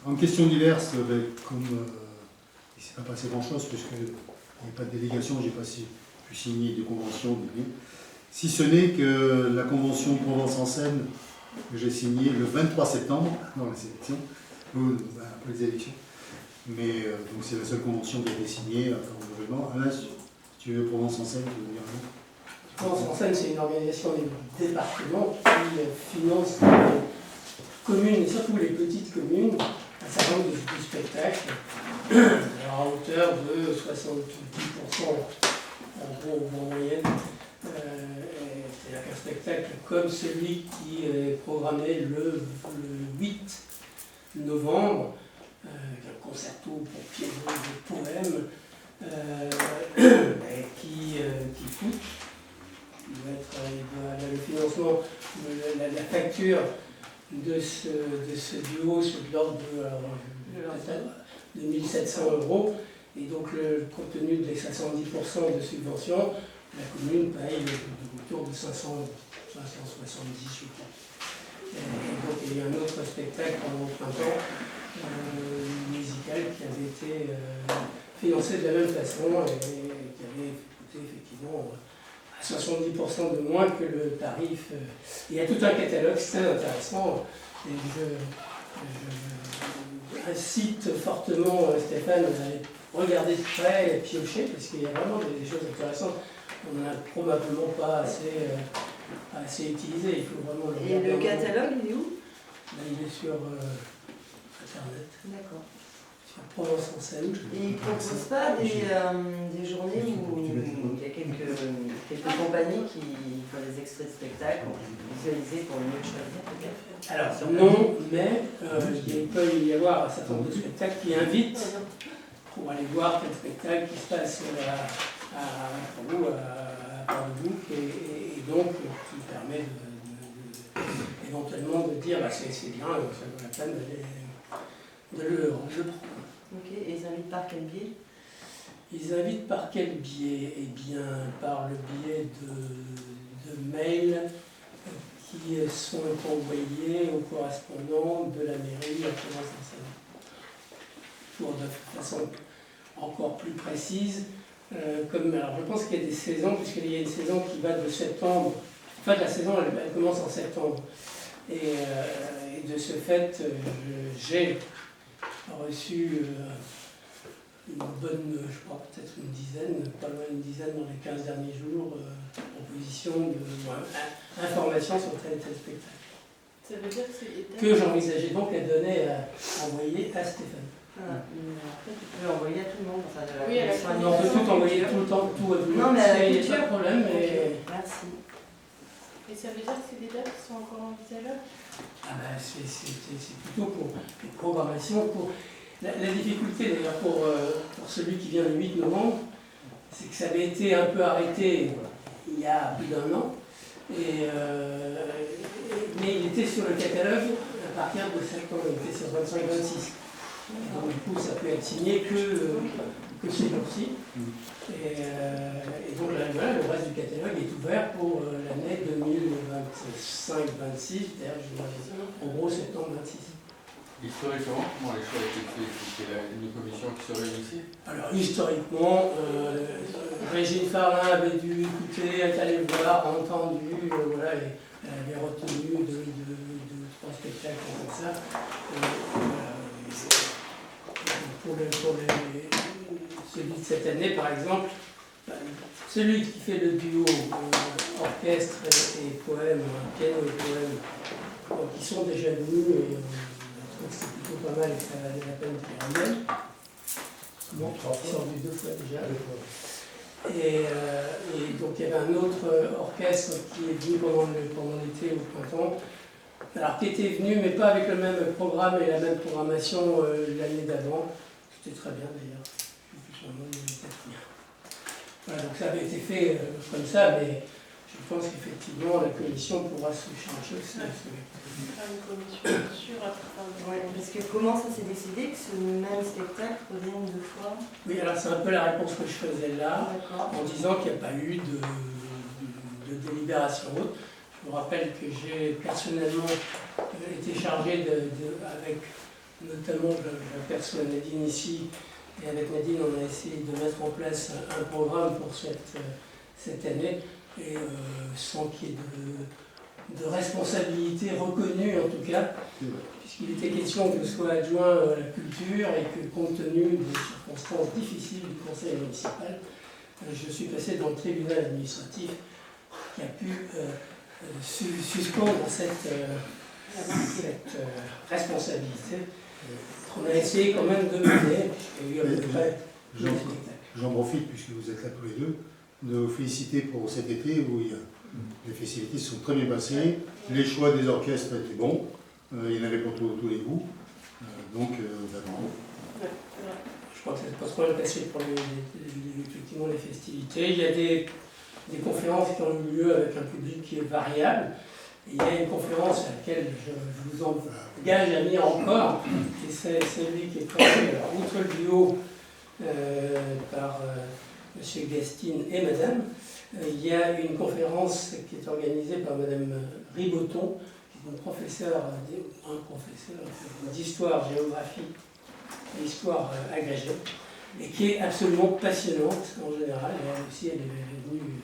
Speaker 1: En question diverses, comme il ne s'est pas passé grand-chose, puisqu'il n'y avait pas de délégation, j'ai pas pu signer de convention, ni rien. Si ce n'est que la convention Provence-en-Seine que j'ai signée le 23 septembre, dans les élections, après les élections. Mais donc c'est la seule convention qui a été signée après renouvellement. Alain, si tu veux Provence-en-Seine, tu veux dire un mot?
Speaker 2: Provence-en-Seine, c'est une organisation du département qui finance les communes, et surtout les petites communes, un certain nombre de spectacles, à hauteur de 70% en gros ou en moyenne. C'est-à-dire qu'un spectacle comme celui qui est programmé le 8 novembre, un concerto pour piano de poèmes, qui coûte. Le financement, la facture de ce duo, c'est de l'ordre de 1 700 €. Et donc, compte tenu des 70% de subvention, la commune paye autour de 500 €, 570 je crois. Et donc, il y a eu un autre spectacle pendant le printemps, musical, qui avait été financé de la même façon et qui avait coûté effectivement 70% de moins que le tarif. Il y a tout un catalogue, c'est très intéressant. Et je incite fortement Stéphane à aller regarder de près et piocher, parce qu'il y a vraiment des choses intéressantes. On n'en a probablement pas assez utilisé. Il faut vraiment le
Speaker 7: Et
Speaker 2: regarder.
Speaker 7: le catalogue, il est où?
Speaker 2: Là, il est sur Internet,
Speaker 7: D'accord.
Speaker 2: sur Provence-en-Seine.
Speaker 7: Et ils ne proposent pas des journées où il y a quelques compagnies qui font des extraits de spectacles visualisés pour mieux choisir peut-être?
Speaker 2: Alors non, mais il peut y avoir un certain nombre de spectacles qui invitent pour aller voir quel spectacle qui se passe à Port-de-Bouc et donc qui permet éventuellement de dire bah, c'est bien, ça vaut la peine de le prendre.
Speaker 7: Ok, et ils invitent par quel biais?
Speaker 2: Ils invitent par quel biais? Eh bien, par le biais de mails qui sont envoyés aux correspondants de la mairie à Provence-en-Seine. Pour de façon encore plus précise, alors je pense qu'il y a des saisons, puisqu'il y a une saison qui va de septembre, en fait la saison elle commence en septembre, et de ce fait j'ai reçu une bonne, je crois peut-être une dizaine, pas loin d'une dizaine dans les 15 derniers jours, propositions d'informations sur tel et tel spectacle.
Speaker 5: Ça veut dire que c'est
Speaker 2: Que j'envisageais donc à donner à envoyer à Stéphane.
Speaker 7: Après, tu peux envoyer à tout le monde. Enfin, de la
Speaker 5: Oui, à la
Speaker 7: commission
Speaker 2: On peut tout
Speaker 7: administration.
Speaker 2: envoyer tout le temps, tout à tout le
Speaker 7: Non,
Speaker 2: monde.
Speaker 7: mais à la
Speaker 2: Il n'y a
Speaker 7: culture.
Speaker 2: pas de problème, mais
Speaker 7: Ok, merci.
Speaker 5: Et ça veut dire que c'est des dates qui sont encore envisageables?
Speaker 2: c'est plutôt pour les programmations. La difficulté d'ailleurs pour celui qui vient le 8 novembre, c'est que ça avait été un peu arrêté il y a plus d'1 an, mais il était sur le catalogue à partir de septembre, il était sur 25-26. Donc du coup ça peut être signé que ces jours-ci. Et donc là, voilà, le reste du catalogue est ouvert pour l'année 2025-26, en gros septembre 26.
Speaker 8: Historiquement, comment les choix ont été faits? C'était une commission qui se réunissait?
Speaker 2: Alors historiquement, Régine Farlin avait dû écouter, est allée voir, a entendu, voilà, et elle avait retenu deux, trois spectacles comme ça. Pour celui de cette année, par exemple, celui qui fait le duo orchestre et poème, piano et poème, qui sont déjà venus, et je trouve que c'est plutôt pas mal et que ça valait la peine qu'ils reviennent. Bon, ils sont venus 2 fois déjà. Et donc il y avait un autre orchestre qui est venu pendant l'été ou le printemps, alors qui était venu mais pas avec le même programme et la même programmation l'année d'avant. C'était très bien d'ailleurs. Je sais plus son nom, mais il était très bien. Voilà, donc ça avait été fait comme ça, mais je pense qu'effectivement la commission pourra se charger de
Speaker 3: Faire une commission sur
Speaker 7: Ouais, parce que comment ça s'est décidé que ce même spectacle revienne 2 fois?
Speaker 2: Oui, alors c'est un peu la réponse que je faisais là,
Speaker 7: D'accord.
Speaker 2: en disant qu'il n'y a pas eu de délibération haute. Je me rappelle que j'ai personnellement été chargé avec notamment la personne Nadine ici, et avec Nadine on a essayé de mettre en place un programme pour cette année, et sans qu'il y ait de responsabilité reconnue en tout cas, puisqu'il était question que je sois adjoint à la culture et que compte tenu des circonstances difficiles du conseil municipal, je suis passé dans le tribunal administratif qui a pu suspendre cette responsabilité. On a essayé quand même de mener, puisqu'il y a eu à peu près deux spectacles.
Speaker 1: J'en profite, puisque vous êtes là tous les deux, de vous féliciter pour cet été où les festivités se sont très bien passées, les choix des orchestres étaient bons, il y en avait pour tous les goûts, donc bravo.
Speaker 2: Je crois que ça ne se passe pas le passé pour effectivement les festivités. Il y a des conférences qui ont eu lieu avec un public qui est variable. Et il y a une conférence à laquelle je vous engage à venir encore, et c'est celui qui est prévu, outre le duo par M. Gastine et Madame, il y a une conférence qui est organisée par Madame Riboton, qui est un professeur d'histoire, géographie, d'histoire agrégée, et qui est absolument passionnante en général. Et elle aussi, elle est venue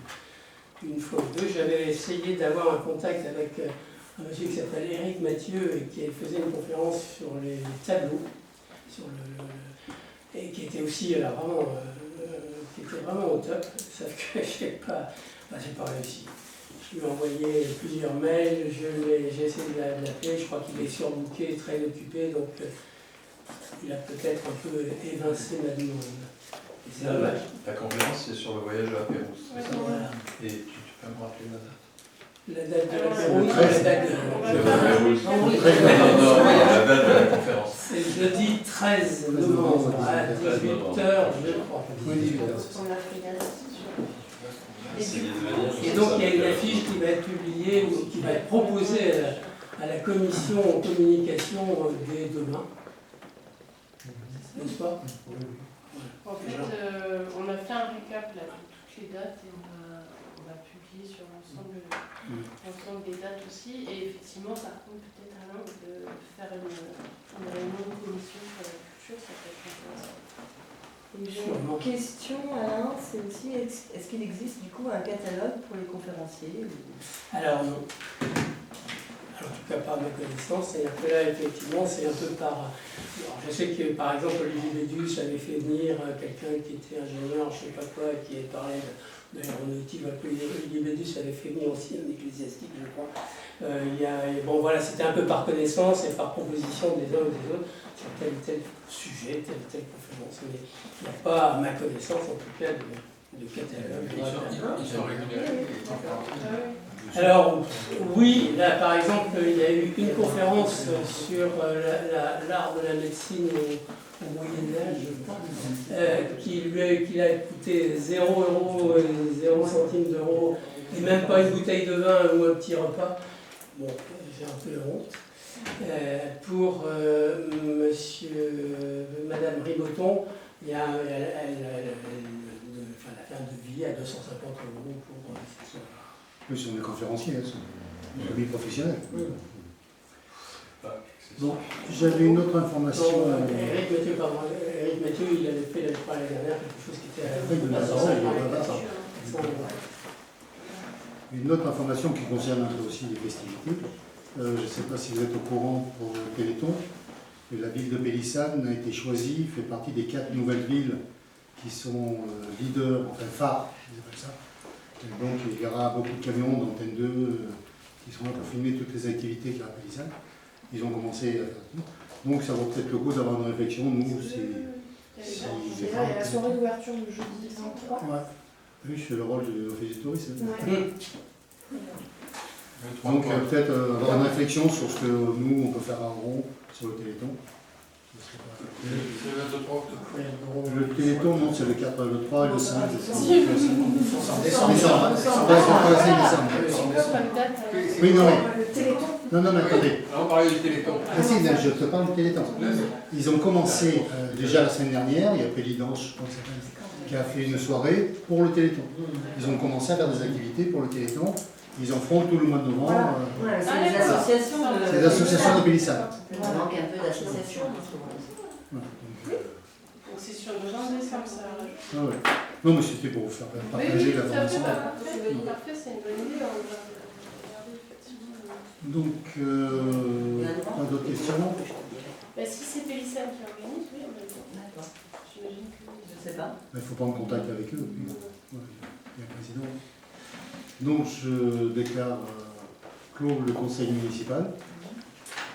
Speaker 2: une fois ou deux. J'avais essayé d'avoir un contact avec un monsieur qui s'appelle Éric Mathieu et qui faisait une conférence sur les tableaux, et qui était aussi vraiment, au top, sauf que j'ai pas réussi. Je lui ai envoyé plusieurs mails, j'ai essayé de l'appeler, je crois qu'il est surbooké, très occupé, donc il a peut-être un peu évincé ma demande. Et c'est dommage.
Speaker 6: La conférence, c'est sur le voyage à Pérouse.
Speaker 3: Ouais,
Speaker 6: c'est ça
Speaker 2: Voilà.
Speaker 6: Et tu peux me rappeler la date?
Speaker 2: La date de la
Speaker 3: Alors,
Speaker 2: Pérouse,
Speaker 1: le
Speaker 2: la date de
Speaker 6: Non, la date de la conférence.
Speaker 2: C'est jeudi 13 novembre à 18h, je crois.
Speaker 1: Oui, 18h.
Speaker 7: On l'a fait là, c'est sûr.
Speaker 2: Et donc il y a une affiche qui va être publiée ou qui va être proposée à la commission communication dès demain. N'est-ce pas?
Speaker 3: En fait, on a fait un récap là, de toutes les dates et on va publier sur l'ensemble des dates aussi. Et effectivement, par contre, peut-être Alain, de faire une réunion de commission sur la culture, ça peut être intéressant.
Speaker 7: Et j'ai une question, Alain, c'est aussi, est-ce qu'il existe du coup un catalogue pour les conférenciers
Speaker 2: Alors non. En tout cas, par ma connaissance, c'est-à-dire que là, effectivement, c'est un peu par... Alors, je sais que, par exemple, Olivier Bédus avait fait venir quelqu'un qui était ingénieur, je ne sais pas quoi, qui avait parlé de l'aéronautique. Olivier Bédus avait fait venir aussi un ecclésiastique, je crois. Bon, voilà, c'était un peu par connaissance et par proposition des uns ou des autres sur tel ou tel sujet, telle ou telle conférence. Mais il n'y a pas, à ma connaissance, en tout cas, de catalogue.
Speaker 8: Ils sont réguliers.
Speaker 2: Alors, oui, là par exemple, il y a eu une conférence sur l'art de la médecine au Moyen-Âge, je crois, qui a coûté 0 €, 0 centimes d'euros, et même pas une bouteille de vin ou un petit repas. Bon, j'ai un peu honte. Pour Madame Riboton, il y a la fin de vie à 250 € pour cette soirée.
Speaker 1: Oui, ce sont des conférenciers, c'est une vie professionnelle. Donc, j'avais une autre information.
Speaker 2: Éric Mathieu, il avait fait l'année dernière quelque chose qui était
Speaker 1: Une autre information qui concerne un peu aussi les festivités. Je ne sais pas si vous êtes au courant pour le Téléthon, mais la ville de Pélissane a été choisie, fait partie des 4 nouvelles villes qui sont leaders, enfin phares, ils appellent ça. Et donc il y aura beaucoup de camions d'Antenne 2 qui seront là pour filmer toutes les activités qu'il y a à Pélissane. Ils ont commencé à faire tout. Donc ça vaut peut-être le coup d'avoir une réflexion, nous,
Speaker 5: Il y a la soirée d'ouverture le jeudi 23.
Speaker 1: Ouais. Oui, je fais le rôle de l'office du tourisme.
Speaker 5: Ouais.
Speaker 1: Donc peut-être avoir une réflexion sur ce que nous, on peut faire en gros sur le Téléthon. Je sais pas.
Speaker 8: C'est le 23 octobre.
Speaker 1: Le Téléthon, non, c'est le 4, le 3 et le 5.
Speaker 4: En décembre.
Speaker 1: Décembre. Ouais, c'est le 5 décembre. Oui, non, mais. Non, mais attendez.
Speaker 8: Là, on parlait du Téléthon.
Speaker 1: Ah, si, je te parle du Téléthon. Ils ont commencé déjà la semaine dernière, il y a Pélidange, je crois que ça s'appelle, qui a fait une soirée pour le Téléthon. Ils ont commencé à faire des activités pour le Téléthon. Ils en feront tout le mois de novembre.
Speaker 7: Voilà, c'est des associations de...
Speaker 1: C'est des associations de Pélissade.
Speaker 7: Il manque un peu d'associations.
Speaker 1: Voilà, donc,
Speaker 3: Donc c'est sur le 20 décembre, ça.
Speaker 1: ah ouais. Non, mais c'était pour vous faire partager
Speaker 3: Oui, tout à fait,
Speaker 1: l'information.
Speaker 3: parfait, c'est une bonne idée. On va regarder effectivement.
Speaker 1: Donc, pas d'autres questions?
Speaker 3: Bah, si c'est Pélissade qui organise, oui, on a le temps.
Speaker 7: D'accord.
Speaker 3: J'imagine que oui.
Speaker 7: Je sais pas.
Speaker 1: Il faut prendre contact avec eux. Puis, ouais, il y a le président. Donc, je déclare clos le conseil municipal.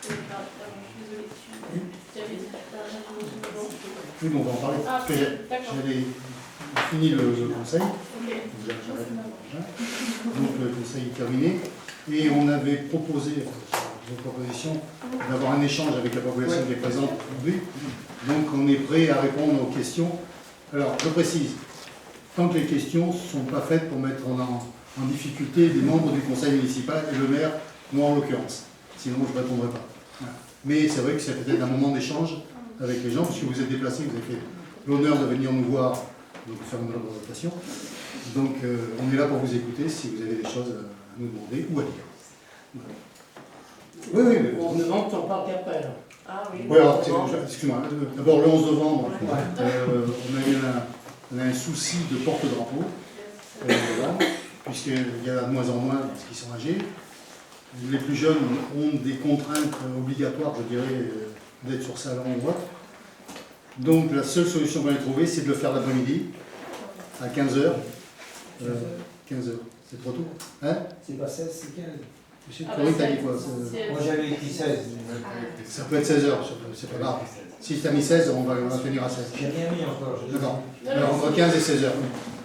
Speaker 3: Je suis désolée, tu avais dit
Speaker 1: Oui, mais on va en parler.
Speaker 3: Ah,
Speaker 1: Parce que
Speaker 3: d'accord.
Speaker 1: j'avais fini le conseil.
Speaker 3: Ok.
Speaker 1: J'arrête déjà. Donc, le conseil est terminé. Et on avait proposé, vos propositions, d'avoir un échange avec la population qui est présente aujourd'hui. Donc, on est prêt à répondre aux questions. Alors, je précise, tant que les questions ne sont pas faites pour mettre en difficulté les membres du conseil municipal et le maire, moi en l'occurrence. Sinon, je ne répondrai pas. Voilà. Mais c'est vrai que c'est peut-être un moment d'échange avec les gens, puisque vous êtes déplacés, vous avez fait l'honneur de venir nous voir, donc faire une représentation. Donc, on est là pour vous écouter si vous avez des choses à nous demander ou à dire. Voilà. Oui, oui.
Speaker 2: En novembre, tu en parles qu'après. Alors.
Speaker 3: Ah oui.
Speaker 1: Oui, alors, excuse-moi. D'abord, le 11 novembre, on a un souci de porte-drapeau, puisqu'il y a de moins en moins parce qu'ils sont âgés. Les plus jeunes ont des contraintes obligatoires, je dirais, d'être sur salon ou autre. Donc la seule solution qu'on a trouvée, c'est de le faire l'après-midi, à 15h. 15h, c'est trop tôt. Hein?
Speaker 9: C'est pas 16, c'est 15.
Speaker 1: Monsieur Corinne, t'as dit quoi?
Speaker 9: Moi j'avais écrit 16.
Speaker 1: Ça peut être 16h, c'est pas grave. Si tu as mis 16, on va finir à 16.
Speaker 9: J'ai rien mis encore.
Speaker 1: D'accord. Alors entre 15 et 16h.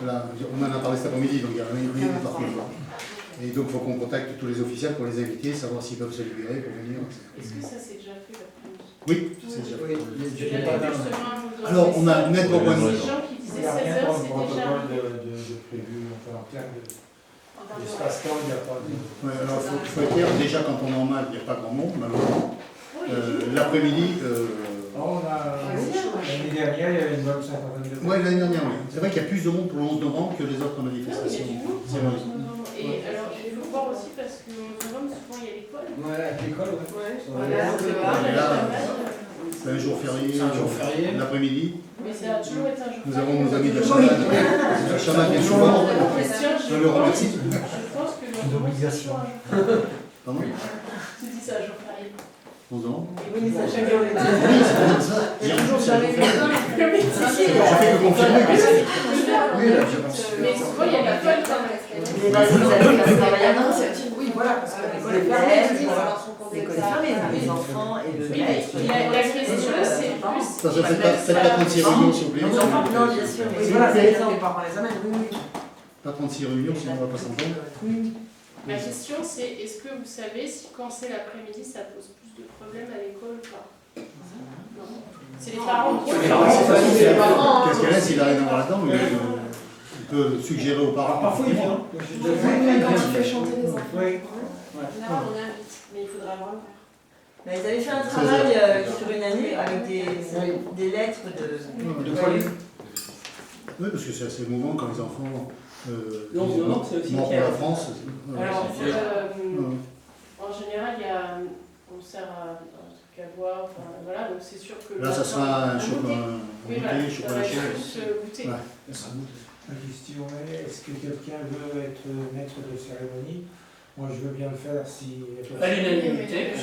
Speaker 1: Voilà, on en a parlé cet après-midi, donc il n'y a rien de partout. Et donc il faut qu'on contacte tous les officiels pour les inviter, savoir s'ils peuvent se libérer pour venir.
Speaker 3: Est-ce que ça s'est déjà fait l'après-midi?
Speaker 1: Oui, c'est déjà fait.
Speaker 3: Alors,
Speaker 1: on a une lettre pour
Speaker 3: des
Speaker 1: moi.
Speaker 3: gens qui
Speaker 9: Il
Speaker 3: disaient
Speaker 9: n'y a rien
Speaker 3: 16h,
Speaker 9: dans le
Speaker 3: c'est déjà.
Speaker 9: protocole de prévu, enfin en termes d'espace-temps, il n'y a pas de...
Speaker 1: Ouais, alors il faut être clair, déjà quand on est en mal, il n'y a pas grand monde, malheureusement. L'après-midi.
Speaker 9: L'année dernière, il y avait une bonne cinquantaine de personnes.
Speaker 1: Oui, l'année dernière, oui. C'est vrai qu'il y a plus de monde pour le 11 novembre que les autres manifestations. C'est vrai.
Speaker 3: Et alors, il faut voir aussi parce que novembre, souvent il y a l'école.
Speaker 4: Ouais, avec l'école, ouais.
Speaker 1: C'est un jour férié,
Speaker 4: C'est un jour férié.
Speaker 1: l'après-midi.
Speaker 3: Mais ça a toujours été un jour.
Speaker 1: Nous avons nos amis de la chamade. La chamade vient souvent. Je le remercie.
Speaker 3: Je pense que
Speaker 9: C'est une obligation.
Speaker 1: Pardon?
Speaker 3: Tu dis ça un jour férié.
Speaker 1: 11 ans.
Speaker 7: Et vous, ça chaque jour.
Speaker 1: Oui, c'est comme ça. Et un jour, c'est un jour férié. Je fais que confirmer.
Speaker 4: Oui, là, je pense.
Speaker 3: Mais souvent il y a l'école quand même.
Speaker 7: Mais là, vous avez la travaillante.
Speaker 5: Oui, voilà, parce que l'école est
Speaker 7: Les
Speaker 5: fermée,
Speaker 7: élèves,
Speaker 5: ils vont avoir son compte
Speaker 7: l'école est fermée, les enfants et le
Speaker 3: Oui,
Speaker 7: maître.
Speaker 3: la question c'est plus.
Speaker 1: Ça, faites pas 36 réunions, s'il vous plaît.
Speaker 7: Non, bien sûr, mais
Speaker 5: Oui,
Speaker 7: voilà,
Speaker 5: voilà,
Speaker 7: c'est
Speaker 5: c'est
Speaker 7: les
Speaker 5: les parents les amènent, oui, oui.
Speaker 1: Pas 36 réunions, sinon on va pas s'entendre.
Speaker 3: Ma question c'est est-ce que vous savez si quand c'est l'après-midi ça pose plus de problèmes à l'école ou pas? Non. C'est les parents qui
Speaker 1: Qu'est-ce qu'elle a s'il a rien à voir là-dedans? Il peut suggérer aux parents.
Speaker 4: Parfois, il vient.
Speaker 5: Quand tu fais chanter les enfants.
Speaker 9: Oui.
Speaker 3: En général, on invite, mais il faudra voir.
Speaker 7: Mais ils avaient fait un travail sur une année avec des lettres de...
Speaker 4: De folie.
Speaker 1: Oui, parce que c'est assez émouvant quand les enfants
Speaker 2: Le 11 novembre, c'est aussi
Speaker 1: morts pour
Speaker 2: Pierre.
Speaker 1: la France.
Speaker 3: Alors,
Speaker 1: Ouais.
Speaker 3: en général, il y a un concert un truc à boire, enfin, voilà, donc c'est sûr que.
Speaker 1: Là, ça sera un chocolat,
Speaker 3: Oui, voilà,
Speaker 1: goûter, chocolat chaud.
Speaker 3: plus goûter.
Speaker 1: Ouais.
Speaker 9: La question est, est-ce que quelqu'un veut être maître de cérémonie? Moi, je veux bien le faire si...
Speaker 2: À l'unanimité.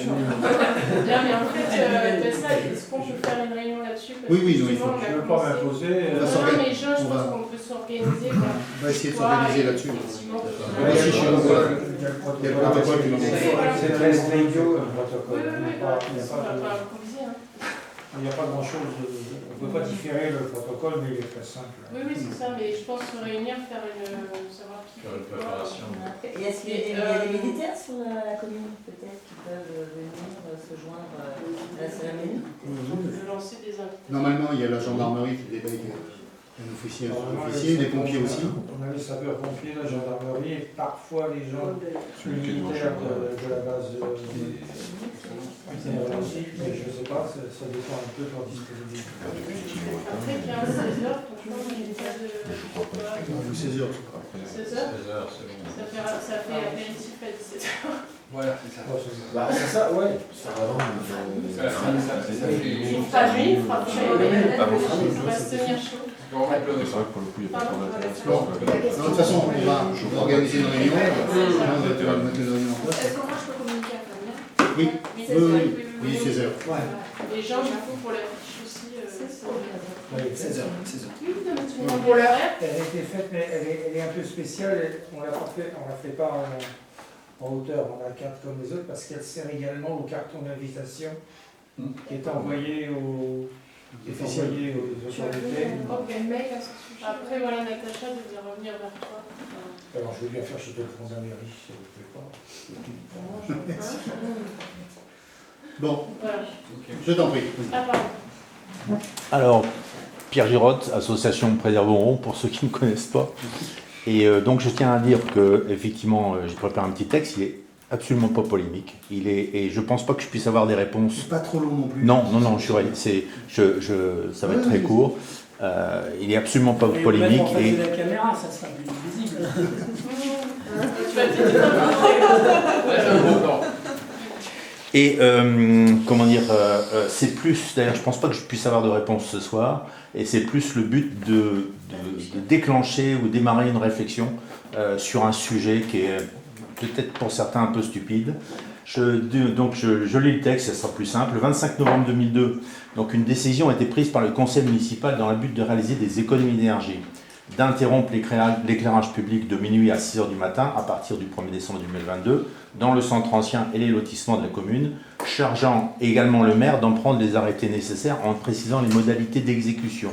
Speaker 3: Bien, mais en fait, ça, est-ce qu'on peut faire une réunion là-dessus? Parce
Speaker 1: Oui,
Speaker 3: que
Speaker 1: oui, non, il
Speaker 3: souvent,
Speaker 1: faut.
Speaker 3: on a
Speaker 9: Je ne veux pas
Speaker 3: commencé-
Speaker 9: m'imposer.
Speaker 1: On va
Speaker 3: Non, mais je
Speaker 1: on va-
Speaker 3: pense qu'on peut s'organiser. quoi.
Speaker 1: On va essayer de s'organiser là-dessus.
Speaker 3: Effectivement.
Speaker 1: Moi aussi, je suis au courant. Il y a le protocole qui nous
Speaker 9: C'est très radio, le
Speaker 3: Oui,
Speaker 9: protocole.
Speaker 3: oui, oui,
Speaker 9: Il
Speaker 3: bah,
Speaker 9: n'y a
Speaker 3: on va
Speaker 9: pas
Speaker 3: pas improviser. Hein.
Speaker 9: grand-chose. On ne peut pas différer le protocole, mais il est très simple.
Speaker 3: Oui, oui, c'est ça, mais je pense se réunir, faire savoir qui
Speaker 6: Faire une
Speaker 3: fait quoi.
Speaker 6: préparation.
Speaker 7: Et est-ce qu'il y a des militaires sur la commune, peut-être, qui peuvent venir se joindre Là, c'est la mairie.
Speaker 3: de lancer des invitations.
Speaker 1: Normalement, il y a la gendarmerie qui délègue un officier, des pompiers aussi.
Speaker 9: On a les sapeurs-pompiers, la gendarmerie et parfois les gens militaires de la base militaire aussi, mais je ne sais pas, ça dépend un peu de leur disponibilité.
Speaker 3: Après 15-16 heures, franchement, il n'y a pas de...
Speaker 1: 16 heures, je crois.
Speaker 3: 16 heures
Speaker 6: 16 heures, c'est bon.
Speaker 3: ça fait apéritif à 17 heures.
Speaker 8: Voilà, c'est ça.
Speaker 4: Bah, c'est ça, ouais.
Speaker 8: Ça fait...
Speaker 3: Il fera nuit, il fera chaud, il va se tenir chaud.
Speaker 8: On va remettre le
Speaker 10: C'est vrai que pour le coup, il n'y a pas de problème.
Speaker 1: Bon, de toute façon, on va organiser une réunion. On va mettre une réunion en place.
Speaker 5: Est-ce que moi je peux communiquer à Fabien?
Speaker 1: Oui, oui, 16 heures.
Speaker 4: Ouais.
Speaker 3: Les gens, du coup, pour la fiche aussi,
Speaker 9: Ouais,
Speaker 4: 16h, 16h.
Speaker 3: Oui, non, mais tout le monde
Speaker 9: Pour
Speaker 3: est
Speaker 9: la-
Speaker 3: prêt.
Speaker 9: Elle a été faite, mais elle est un peu spéciale. On ne la fait pas en hauteur, on la carte comme les autres, parce qu'elle sert également au carton d'invitation qui est envoyé aux autorités.
Speaker 3: Ok.
Speaker 5: Mail à ce sujet.
Speaker 3: Après, voilà, Natacha devait revenir vers toi.
Speaker 9: Alors je vais bien faire chez le fond de la mairie, si vous ne pouvez pas.
Speaker 1: Bon,
Speaker 3: Voilà.
Speaker 1: je t'en prie.
Speaker 3: Ah, pardon.
Speaker 10: Alors, Pierre Girotte, association Préserverons, pour ceux qui ne connaissent pas. Et donc, je tiens à dire que, effectivement, j'ai préparé un petit texte, il est absolument pas polémique. Et je pense pas que je puisse avoir des réponses.
Speaker 1: C'est pas trop long non plus.
Speaker 10: Non, ça va être très court. Il est absolument pas polémique.
Speaker 2: En face de la caméra, ça sera plus visible.
Speaker 3: Tu vas te
Speaker 8: Ouais, c'est un bon plan.
Speaker 10: Et comment dire, c'est plus, d'ailleurs je pense pas que je puisse avoir de réponse ce soir, et c'est plus le but de déclencher ou démarrer une réflexion sur un sujet qui est peut-être pour certains un peu stupide. Donc je lis le texte, ça sera plus simple. Le 25 novembre 2002, donc une décision a été prise par le conseil municipal dans le but de réaliser des économies d'énergie, d'interrompre l'éclairage public de minuit à 6h du matin à partir du 1er décembre 2022 dans le centre ancien et les lotissements de la commune, chargeant également le maire d'en prendre les arrêtés nécessaires en précisant les modalités d'exécution,